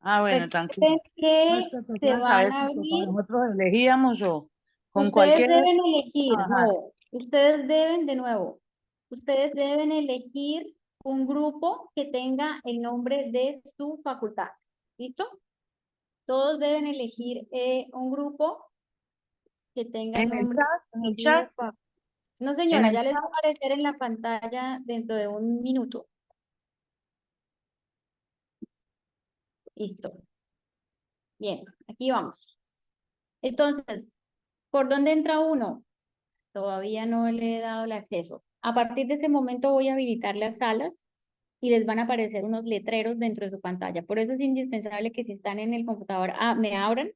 Ah, bueno, tranquilo. Recuerden No que es que se tocaban van saber a si abrir. nosotros elegíamos o con Ustedes cualquiera deben elegir, trabajar. no, ustedes deben, de nuevo, ustedes deben elegir un grupo que tenga el nombre de su facultad. ¿Listo? Todos deben elegir un grupo que tenga el En el nombre chat, en de el su chat, facultad. No, en señora, el ya les va a chat. aparecer en la pantalla dentro de un minuto. Listo. Bien, aquí vamos. Entonces, ¿por dónde entra uno? Todavía no le he dado el acceso. A partir de ese momento voy a habilitar las salas y les van a aparecer unos letreros dentro de su pantalla. Por eso es indispensable que si están en el computador, me abran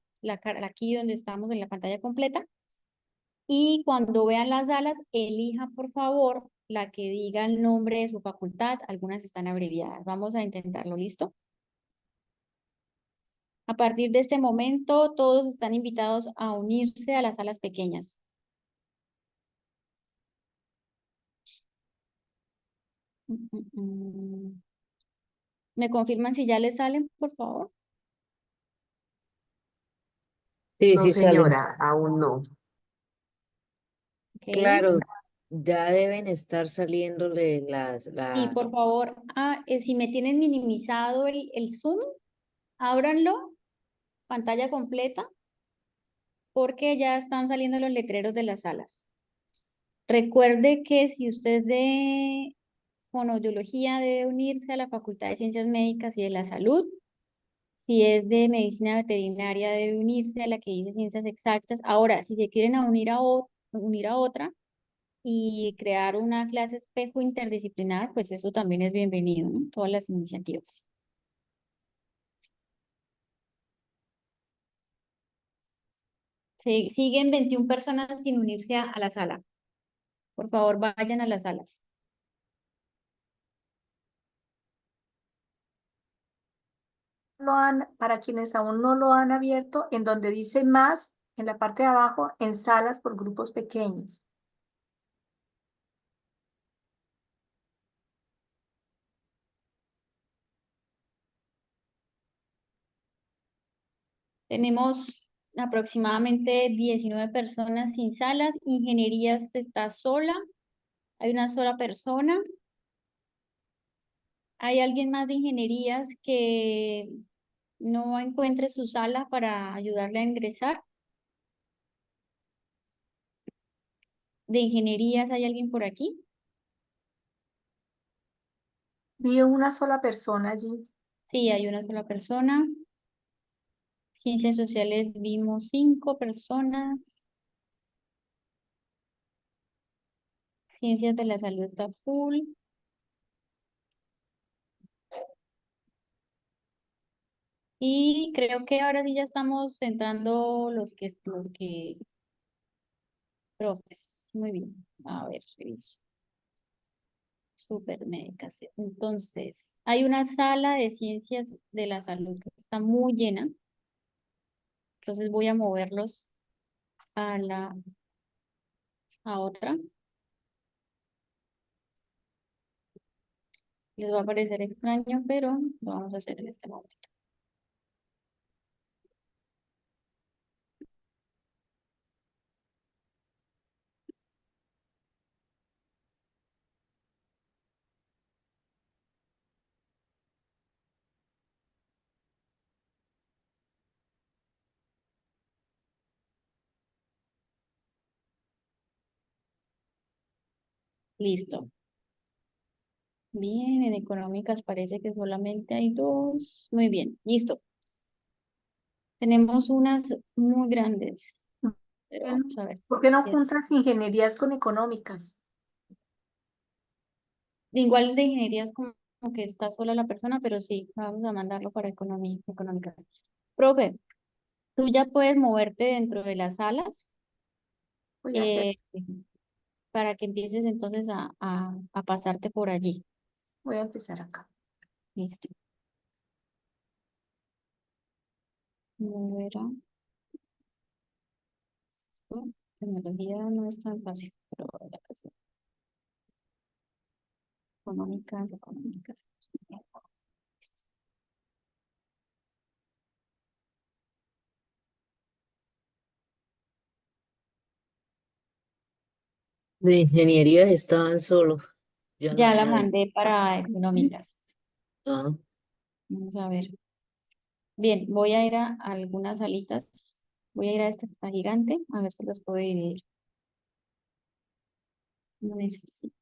aquí donde estamos en la pantalla completa. Y cuando vean las salas, elija por favor la que diga el nombre de su facultad. Algunas están abreviadas. Vamos a intentarlo, ¿listo? A partir de este momento, todos están invitados a unirse a las salas pequeñas. ¿Me confirman si ya les salen, por favor? Sí, No, sí salen. señora, aún no. Ok. Claro, ya deben estar saliéndole Sí, por favor, si me tienen minimizado el Zoom, ábranlo, pantalla completa, porque ya están saliendo los letreros de las salas. Recuerde que si usted es de fonoaudiología debe unirse a la Facultad de Ciencias Médicas y de la Salud. Si es de medicina veterinaria debe unirse a la que dice Ciencias Exactas. Ahora, si se quieren unir a otra y crear una clase espejo interdisciplinar, pues eso también es bienvenido, ¿no? Todas las iniciativas. Siguen 21 personas sin unirse a la sala. Por favor, vayan a las salas. Para quienes aún no lo han abierto, en donde dice más, en la parte de abajo, en salas por grupos pequeños. Tenemos aproximadamente 19 personas sin salas. Ingenierías está sola. Hay una sola persona. ¿Hay alguien más de ingenierías que no encuentre su sala para ayudarle a ingresar? de ingenierías, ¿hay alguien por aquí? Vi una sola persona allí. Sí, hay una sola persona. Ciencias sociales vimos 5 personas. Ciencias de la salud está full. Y creo que ahora sí ya estamos entrando profes. Muy bien. A ver, reviso. Súper médicas. Entonces, hay una sala de ciencias de la salud que está muy llena. Entonces voy a moverlos a otra. Les va a parecer extraño, pero lo vamos a hacer en este momento. Listo. Bien, en económicas parece que solamente hay 2. Muy bien, listo. Tenemos unas muy grandes, pero ¿Por qué vamos a ver. por qué no si es- juntas ingenierías con económicas? Igual de ingenierías como que está sola la persona, pero sí, vamos a mandarlo para económicas. Profe, tú ya puedes moverte dentro de las salas Voy a hacer, eh, para que empieces entonces a pasarte por allí. voy a empezar acá. Listo. Mover a esto. Tecnología no es tan fácil, pero ya que sí. Económicas. De ingenierías estaban solo, ya no Ya hay la nadie. mandé para económicas. Ah, Vamos a ver. Bien, voy a ir a algunas salitas. Voy a ir a esta que está gigante, a ver si los puedo dividir. No necesito.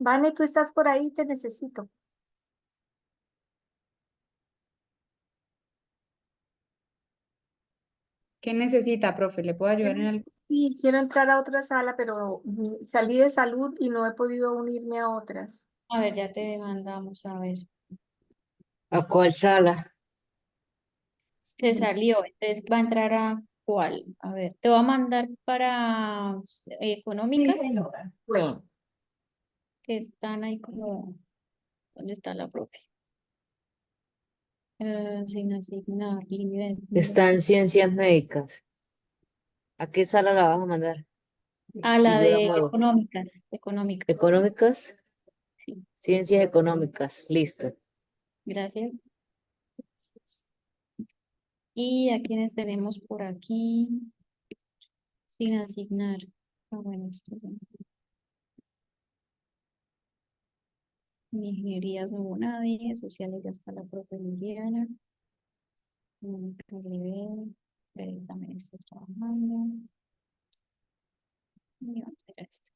Vane, tú estás por ahí, te necesito. ¿Qué necesita, profe? ¿Le puedo ayudar en algo? Sí, quiero entrar a otra sala, pero salí de salud y no he podido unirme a otras. A ver, ya te mandamos a ver. ¿A cuál sala? Se salió, entonces va a entrar a ¿cuál? A ver, te va a mandar para Sí, económicas, señora. Bueno, que están ahí como, ¿dónde está la profe? Sin asignar, nivel. Está en ciencias médicas. ¿A qué sala la vas a mandar? A Y la yo la de muevo. económicas, económicas. ¿Económicas? Sí, Ciencias económicas. Listo. gracias. Y a quienes tenemos por aquí sin asignar. Ah, bueno, estos son ingenierías no hubo nadie, sociales ya está la profe Liliana, nivel, también está trabajando. Y vamos a ver esto.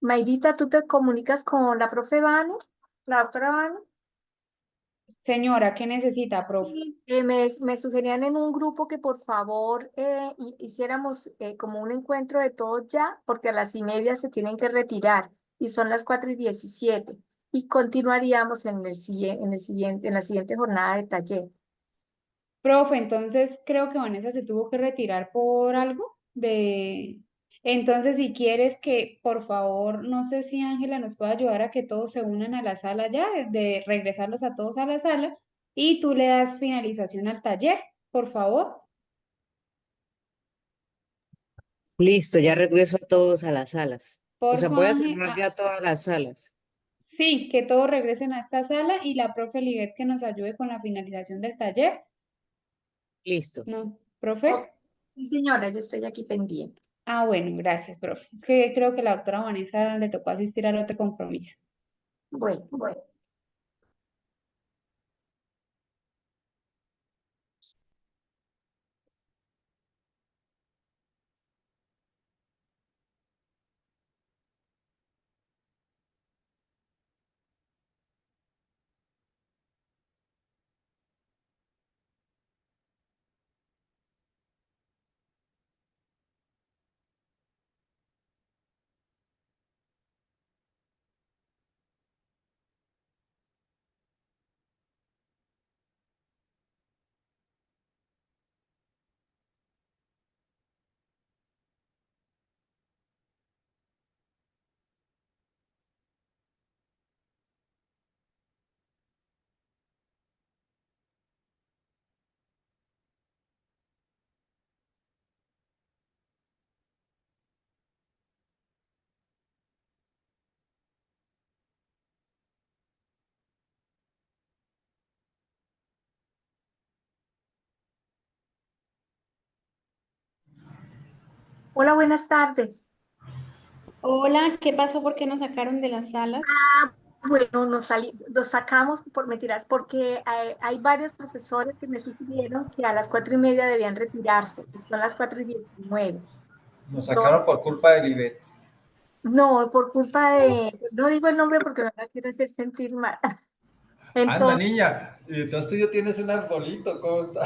Mayrita, ¿tú te comunicas con la profe Vane, la doctora Vane? Señora, ¿qué necesita, profe? Sí, me sugerían en un grupo que por favor hiciéramos como un encuentro de todos ya, porque a las 1:30 se tienen que retirar y son las 4:17 y continuaríamos en la siguiente jornada de taller. Profe, entonces creo que Vanessa se tuvo que retirar por algo de... Entonces, si quieres que, por favor, no sé si Ángela nos puede ayudar a que todos se unan a la sala ya, de regresarlos a todos a la sala, y tú le das finalización al taller, por favor. Listo, ya regreso a todos a las salas. O sea, Porfa, voy a Ángel, cerrar ya todas las salas. sí, que todos regresen a esta sala y la profe Libet que nos ayude con la finalización del taller. Listo. ¿No, Ok, profe? sí, señora, yo estoy aquí pendiente. Ah, bueno, gracias, profe. Es que creo que la doctora Vanessa le tocó asistir al otro compromiso. Bueno, bueno. Hola, buenas tardes. Hola, ¿qué pasó? ¿Por qué nos sacaron de las salas? Bueno, nos sacamos por mentiras, porque hay varios profesores que me sugirieron que a las 4:30 debían retirarse, que son las 4:19. Nos Yo, sacaron por culpa del IBET. no, por culpa no digo el nombre porque no la quiero hacer sentir mal. Anda, Entonces, niña, y entonces tú ya tienes un arbolito, ¿cómo está?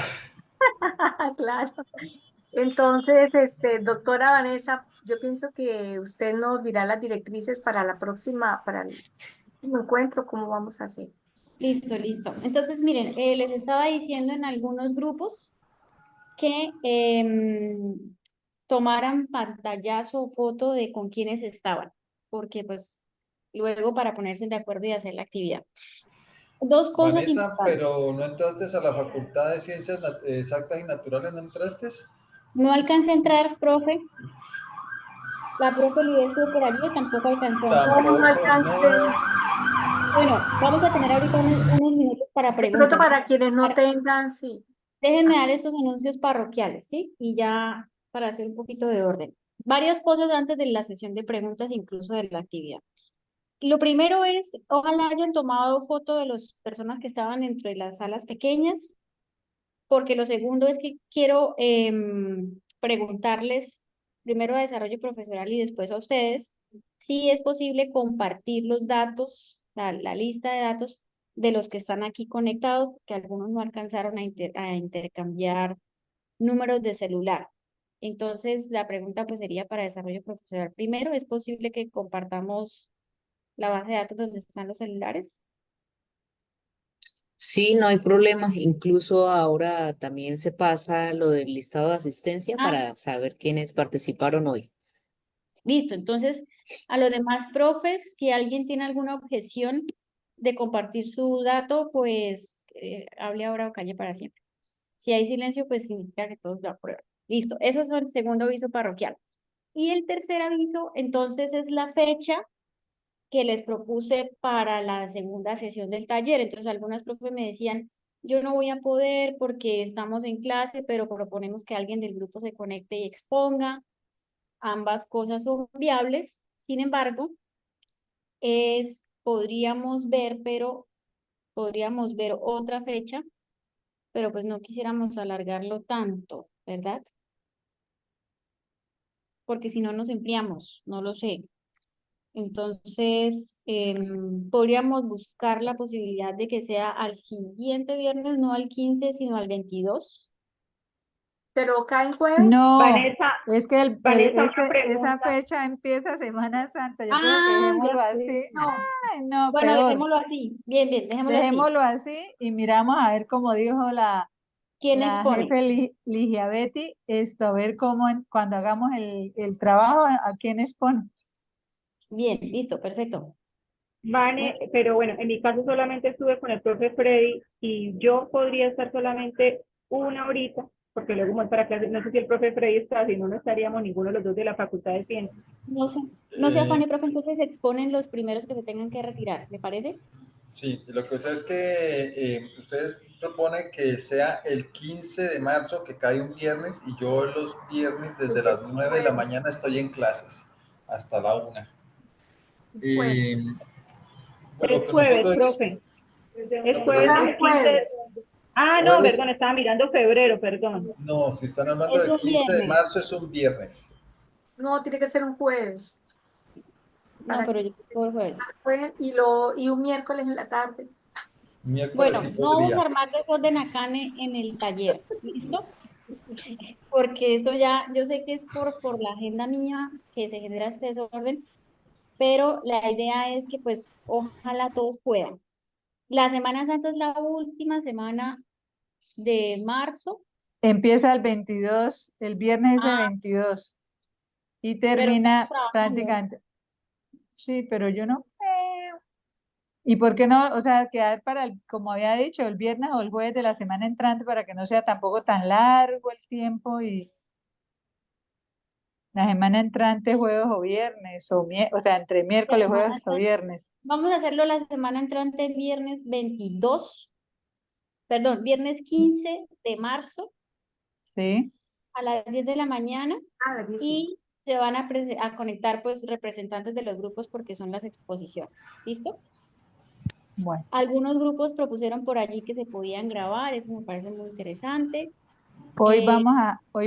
claro. Entonces, doctora Vanessa, yo pienso que usted nos dirá las directrices para para el próximo encuentro, cómo vamos a hacer. Listo, listo. Entonces, miren, les estaba diciendo en algunos grupos que tomaran pantallazo o foto de con quiénes estaban, porque pues luego para ponerse de acuerdo y hacer la actividad. Dos cosas Vanessa, importantes. pero ¿no entraste a la Facultad de Ciencias Exactas y Naturales? ¿No entraste? No alcancé a entrar, profe. La profe Lidia estuvo por allí y tampoco alcanzó a entrar. ¿Cómo no Tampoco, alcancé? no. Bueno, vamos a tener ahorita unos minutos para De pronto preguntas. para quienes no tengan, sí. Déjenme dar estos anuncios parroquiales, ¿sí? Y ya para hacer un poquito de orden. Varias cosas antes de la sesión de preguntas, incluso de la actividad. Lo primero es, ojalá hayan tomado foto de las personas que estaban entre las salas pequeñas, porque lo segundo es que quiero preguntarles, primero a desarrollo profesional y después a ustedes, si es posible compartir los datos, o sea, la lista de datos de los que están aquí conectados, que algunos no alcanzaron a intercambiar números de celular. Entonces, la pregunta pues sería para desarrollo profesional. Primero, ¿es posible que compartamos la base de datos donde están los celulares? Sí, no hay problema. Incluso ahora también se pasa lo del listado de asistencia Ah, para saber quiénes participaron hoy. listo. Entonces, a los demás profes, si alguien tiene alguna objeción de compartir su dato, pues hable ahora o calle para siempre. Si hay silencio, pues significa que todos lo aprueban. Listo. Eso es el segundo aviso parroquial. Y el tercer aviso, entonces, es la fecha que les propuse para la segunda sesión del taller. Entonces, algunas profes me decían, yo no voy a poder porque estamos en clase, pero proponemos que alguien del grupo se conecte y exponga. Ambas cosas son viables. Sin embargo, podríamos ver otra fecha, pero pues no quisiéramos alargarlo tanto, ¿verdad? Porque si no nos enfriamos, no lo sé. Entonces, podríamos buscar la posibilidad de que sea al siguiente viernes, no al 15, sino al 22. Pero cae en jueves. No, Vanessa, es que Vanessa, una esa pregunta. fecha empieza Semana Santa. Yo creo que Ah, dejémoslo ya así. sé. No. Ay, no, Bueno, peor. dejémoslo así. Bien, bien, dejémoslo así. Dejémoslo así y miramos a ver cómo dijo ¿Quién la expone? jefe Ligia Betty, esto, a ver cómo cuando hagamos el trabajo, a quién expone. Bien, listo, perfecto. Vane, pero bueno, en mi caso solamente estuve con el profe Freddy y yo podría estar solamente una horita, porque luego voy para clase, no sé si el profe Freddy está, si no, no estaríamos ninguno de los dos de la Facultad de Ciencias. No se Eh, afane, profe, entonces se exponen los primeros que se tengan que retirar, ¿le parece? sí, lo que pasa es que usted propone que sea el 15 de marzo, que cae un viernes, y yo los viernes desde las 9 de la Jueves, mañana estoy en clases hasta la 1. jueves. Eh, bueno, lo Es que jueves, nosotros es, profe. Es pero jueves, Cae es 15. jueves. Ah, no, jueves, perdón, estaba mirando febrero, perdón. no, si están hablando Es de un 15 de viernes. marzo es un viernes. No, tiene que ser un jueves. No, Para pero que yo puedo jueves. y un miércoles en la tarde. Miércoles sí Bueno, no vamos a podría. armar desorden acá en el taller, ¿listo? Porque eso ya, yo sé que es por la agenda mía que se genera este desorden, pero la idea es que pues ojalá todos puedan. La Semana Santa es la última semana de marzo. Empieza el 22, el viernes ese Ah, 22 y pero estamos termina trabajando. prácticamente. Sí, pero yo no. ¿Y por qué no? O sea, quedar para como había dicho, el viernes o el jueves de la semana entrante para que no sea tampoco tan largo el tiempo y la semana entrante jueves o viernes o sea, entre La miércoles, semana jueves o entrante- viernes. Vamos a hacerlo la semana entrante, viernes 22, perdón, viernes 15 de marzo Sí, a las 10 de la mañana Ah, bellísimo. y se van a conectar pues representantes de los grupos porque son las exposiciones. ¿Listo? bueno. Algunos grupos propusieron por allí que se podían grabar, eso me parece muy interesante. Eh, Hoy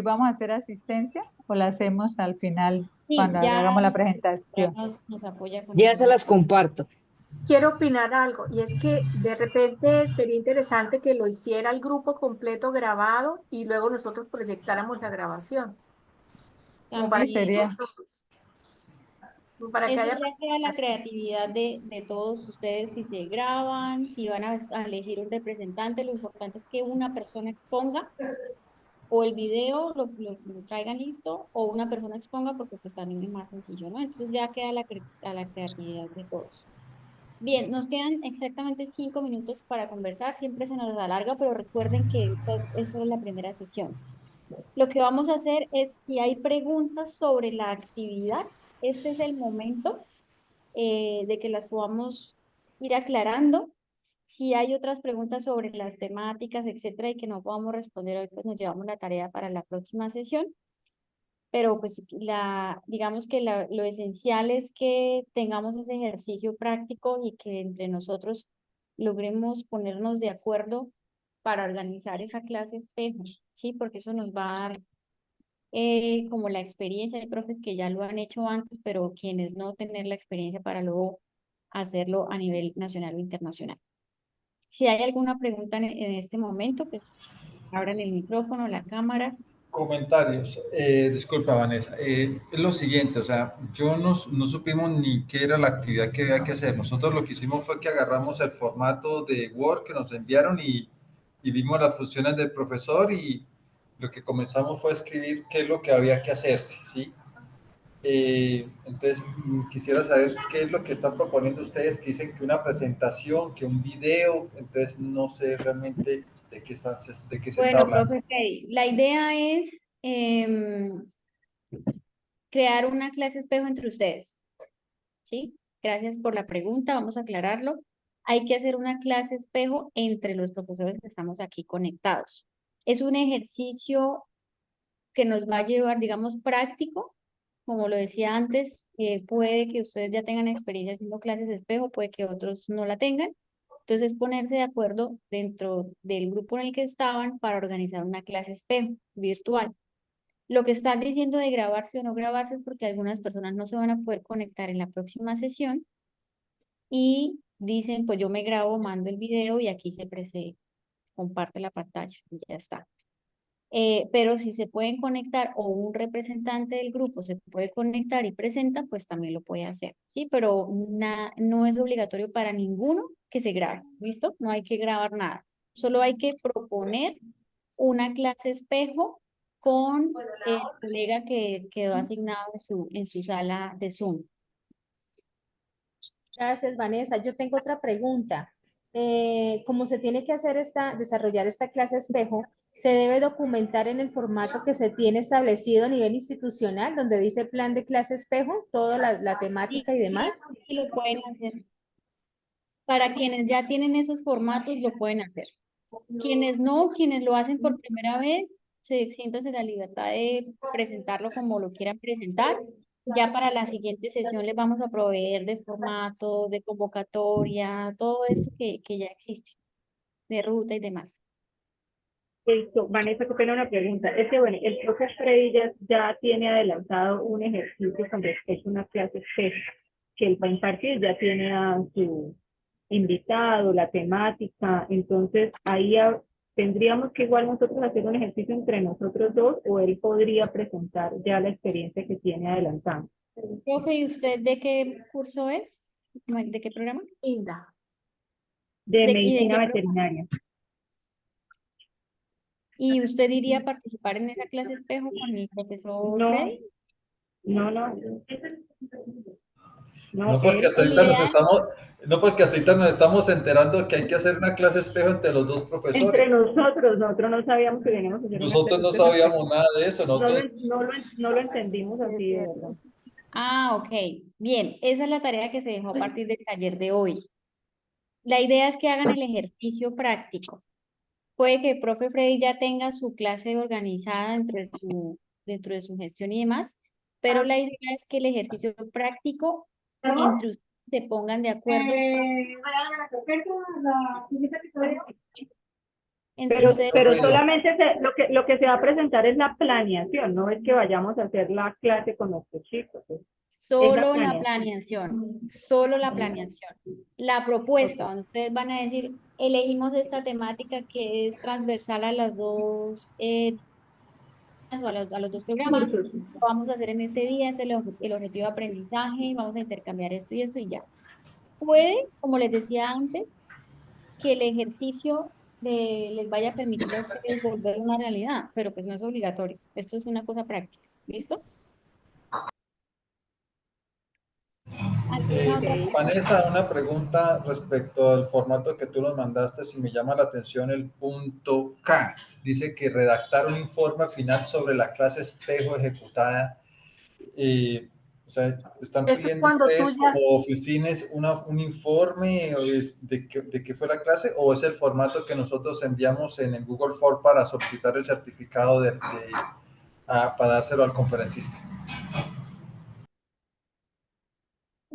vamos a hacer asistencia o la hacemos al final sí, cuando ya hagamos la ya presentación. nos apoya con Ya eso. se las comparto. Quiero opinar algo, y es que de repente sería interesante que lo hiciera el grupo completo grabado y luego nosotros proyectáramos la grabación, como para Sí, que, También sería. como para que eso haya ya queda la participación. creatividad de todos ustedes, si se graban, si van a elegir un representante, lo importante es que una persona exponga o el video lo traigan listo o una persona exponga porque pues también es más sencillo, ¿no? Entonces ya queda a la creatividad de todos. Bien, nos quedan exactamente 5 minutos para conversar, siempre se nos alarga, pero recuerden que eso es la primera sesión. Lo que vamos a hacer es, si hay preguntas sobre la actividad, este es el momento de que las podamos ir aclarando. Si hay otras preguntas sobre las temáticas, etcétera, y que no podamos responder hoy, pues nos llevamos la tarea para la próxima sesión. Pero pues digamos que lo esencial es que tengamos ese ejercicio práctico y que entre nosotros logremos ponernos de acuerdo para organizar esa clase espejo, ¿sí? Porque eso nos va a dar como la experiencia de profes que ya lo han hecho antes, pero quienes no tener la experiencia para luego hacerlo a nivel nacional o internacional. Si hay alguna pregunta en este momento, pues abran el micrófono, la cámara. Comentarios. Disculpa, Vanessa. Es lo siguiente, o sea, yo no supimos ni qué era la actividad que había que hacer. Nosotros lo que hicimos fue que agarramos el formato de Word que nos enviaron y vimos las funciones del profesor y lo que comenzamos fue a escribir qué es lo que había que hacerse, ¿sí? Entonces, quisiera saber qué es lo que están proponiendo ustedes, que dicen que una presentación, que un video, entonces no sé realmente de qué se está Bueno, hablando. profe Freddy, la idea es crear una clase espejo entre ustedes, ¿sí? Gracias por la pregunta, vamos a aclararlo. Hay que hacer una clase espejo entre los profesores que estamos aquí conectados. Es un ejercicio que nos va a llevar, digamos, práctico. Como lo decía antes, puede que ustedes ya tengan experiencia haciendo clases de espejo, puede que otros no la tengan. Entonces, ponerse de acuerdo dentro del grupo en el que estaban para organizar una clase espejo virtual. Lo que están diciendo de grabarse o no grabarse es porque algunas personas no se van a poder conectar en la próxima sesión y dicen, pues yo me grabo, mando el video y aquí se comparte la pantalla y ya está. Pero si se pueden conectar o un representante del grupo se puede conectar y presenta, pues también lo puede hacer, ¿sí? Pero no es obligatorio para ninguno que se grabe, ¿listo? No hay que grabar nada. Solo hay que proponer una clase espejo con el colega que quedó asignado en su sala de Zoom. Gracias, Vanessa. Yo tengo otra pregunta. Como se tiene que desarrollar esta clase espejo, ¿se debe documentar en el formato que se tiene establecido a nivel institucional, donde dice plan de clase espejo, toda la temática y demás? Sí, lo pueden hacer. Para quienes ya tienen esos formatos, lo pueden hacer. Quienes no, quienes lo hacen por primera vez, se sientan en la libertad de presentarlo como lo quieran presentar. Ya para la siguiente sesión les vamos a proveer de formato, de convocatoria, todo esto que ya existe, de ruta y demás. Listo, Vanessa, qué pena una pregunta. Es que, bueno, el profe Freddy ya tiene adelantado un ejercicio con respecto a una clase espejo que él va a impartir, ya tiene a su invitado, la temática, entonces ahí tendríamos que igual nosotros hacer un ejercicio entre nosotros dos o él podría presentar ya la experiencia que tiene adelantada. Profe, ¿y usted de qué curso es? ¿De qué programa? Linda. De ¿Y de medicina qué veterinaria. ¿Y usted iría a participar en esa clase espejo con el profesor No, Freddy? no. No porque hasta ahorita no porque hasta ahorita nos estamos enterando que hay que hacer una clase espejo entre los dos Entre profesores. nosotros no sabíamos que veníamos a hacer una Nosotros clase no espejo. sabíamos nada de eso. Nosotros, No lo entendimos así, de verdad. Ah, ok. Bien, esa es la tarea que se dejó a partir del taller de hoy. La idea es que hagan el ejercicio práctico. Puede que el profe Freddy ya tenga su clase organizada dentro de su gestión y demás, pero la idea es que el ejercicio práctico entre ustedes se pongan de acuerdo. Entre ustedes. Pero solamente lo que se va a presentar es la planeación, no es que vayamos a hacer la clase con nuestros chicos. Solo la planeación, solo la planeación. La propuesta, donde ustedes van a decir, elegimos esta temática que es transversal a las dos, o a los dos programas, lo vamos a hacer en este día, este es el objetivo de aprendizaje, vamos a intercambiar esto y ya. Puede, como les decía antes, que el ejercicio les vaya a permitir a ustedes volver una realidad, pero pues no es obligatorio. Esto es una cosa práctica. ¿Listo? ¿Alguna otra pregunta? Vanessa, una pregunta respecto al formato que tú nos mandaste, si me llama la atención el punto K. Dice que redactar un informe final sobre la clase espejo ejecutada. O sea, están Eso es pidiendo cuando tú ustedes ya, como oficinas un informe de qué fue la clase o es el formato que nosotros enviamos en el Google Form para solicitar el certificado para dárselo al conferencista.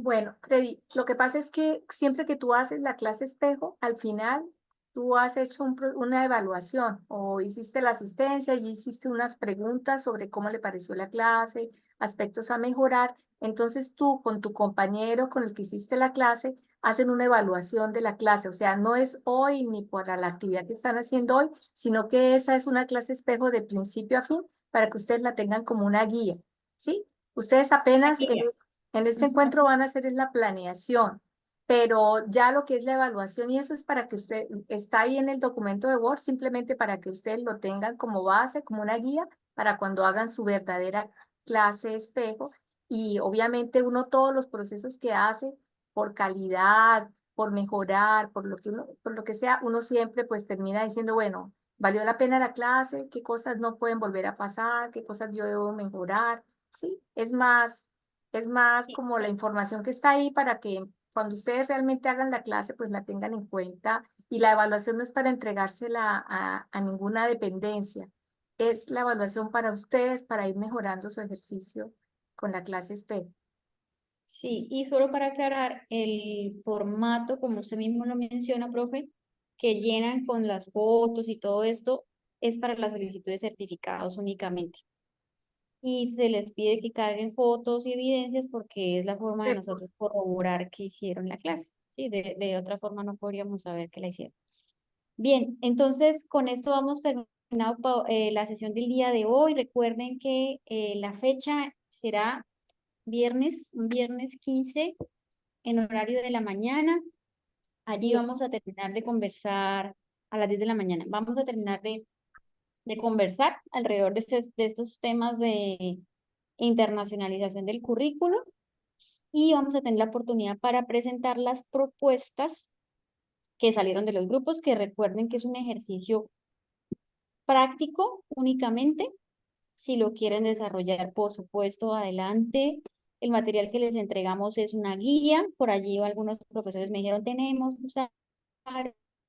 bueno, Freddy, lo que pasa es que siempre que tú haces la clase espejo, al final tú has hecho una evaluación o hiciste la asistencia y hiciste unas preguntas sobre cómo le pareció la clase, aspectos a mejorar. Entonces tú con tu compañero con el que hiciste la clase hacen una evaluación de la clase. O sea, no es hoy ni para la actividad que están haciendo hoy, sino que esa es una clase espejo de principio a fin para que ustedes la tengan como una guía, ¿sí? Ustedes apenas en este encuentro van a hacer es la planeación, pero ya lo que es la evaluación y eso es para que usted, está ahí en el documento de Word, simplemente para que ustedes lo tengan como base, como una guía, para cuando hagan su verdadera clase espejo. Y obviamente uno todos los procesos que hace por calidad, por mejorar, por lo que sea, uno siempre pues termina diciendo, bueno, valió la pena la clase, qué cosas no pueden volver a pasar, qué cosas yo debo mejorar, ¿sí? Es más como la información que está ahí para que cuando ustedes realmente hagan la clase, pues la tengan en cuenta. Y la evaluación no es para entregársela a ninguna dependencia. Es la evaluación para ustedes, para ir mejorando su ejercicio con la clase espejo. Sí, y solo para aclarar, el formato, como usted mismo lo menciona, profe, que llenan con las fotos y todo esto, es para la solicitud de certificados únicamente. y se les pide que carguen fotos y evidencias porque es la forma de Perfecto. nosotros corroborar que hicieron la clase. Sí, de otra forma no podríamos saber que la hicieron. Bien, entonces con esto vamos terminado la sesión del día de hoy. Recuerden que la fecha será un viernes 15 en horario de la mañana. Allí vamos a terminar de conversar a las 10 de la mañana. Vamos a terminar de conversar alrededor de estos temas de internacionalización del currículo y vamos a tener la oportunidad para presentar las propuestas que salieron de los grupos, que recuerden que es un ejercicio práctico únicamente. Si lo quieren desarrollar, por supuesto, adelante. El material que les entregamos es una guía. Por allí algunos profesores me dijeron, tenemos que usar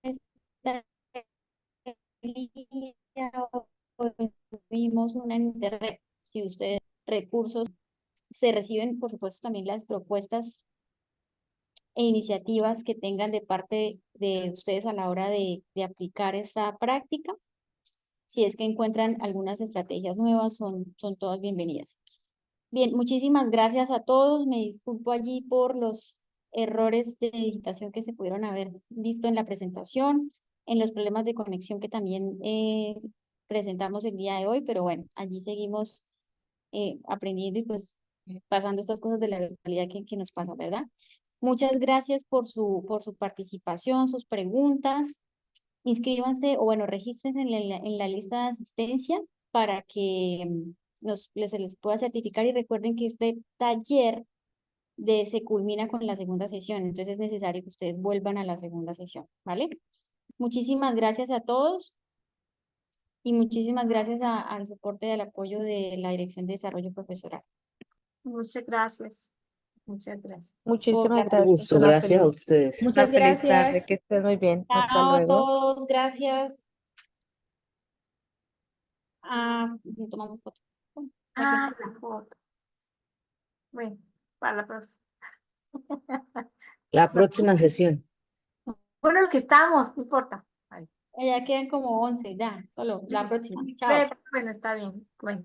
esta guía o vimos una en internet. Si ustedes recursos se reciben, por supuesto, también las propuestas e iniciativas que tengan de parte de ustedes a la hora de aplicar esta práctica. Si es que encuentran algunas estrategias nuevas, son todas bienvenidas. Bien, muchísimas gracias a todos. Me disculpo allí por los errores de digitación que se pudieron haber visto en la presentación, en los problemas de conexión que también presentamos el día de hoy, pero bueno, allí seguimos aprendiendo y pues pasando estas cosas de la virtualidad que nos pasa, ¿verdad? Muchas gracias por su participación, sus preguntas. Inscríbanse o bueno, regístrense en la lista de asistencia para que se les pueda certificar y recuerden que este taller se culmina con la segunda sesión, entonces es necesario que ustedes vuelvan a la segunda sesión, ¿vale? Muchísimas gracias a todos y muchísimas gracias al soporte y al apoyo de la Dirección de Desarrollo Profesoral. Muchas gracias. Muchas gracias. Muchísimas Un gracias. gusto, gracias a ustedes. Muchas Una feliz tarde, gracias. que estés muy bien. Hasta Chao a luego. todos, gracias. Tomamos fotos. Ah, la foto. Bueno, para la próxima. La próxima sesión. Bueno, los que estamos, no importa. Ay. Ya quedan como 11, ya, solo la próxima. Chao. Bueno, está bien. Bueno.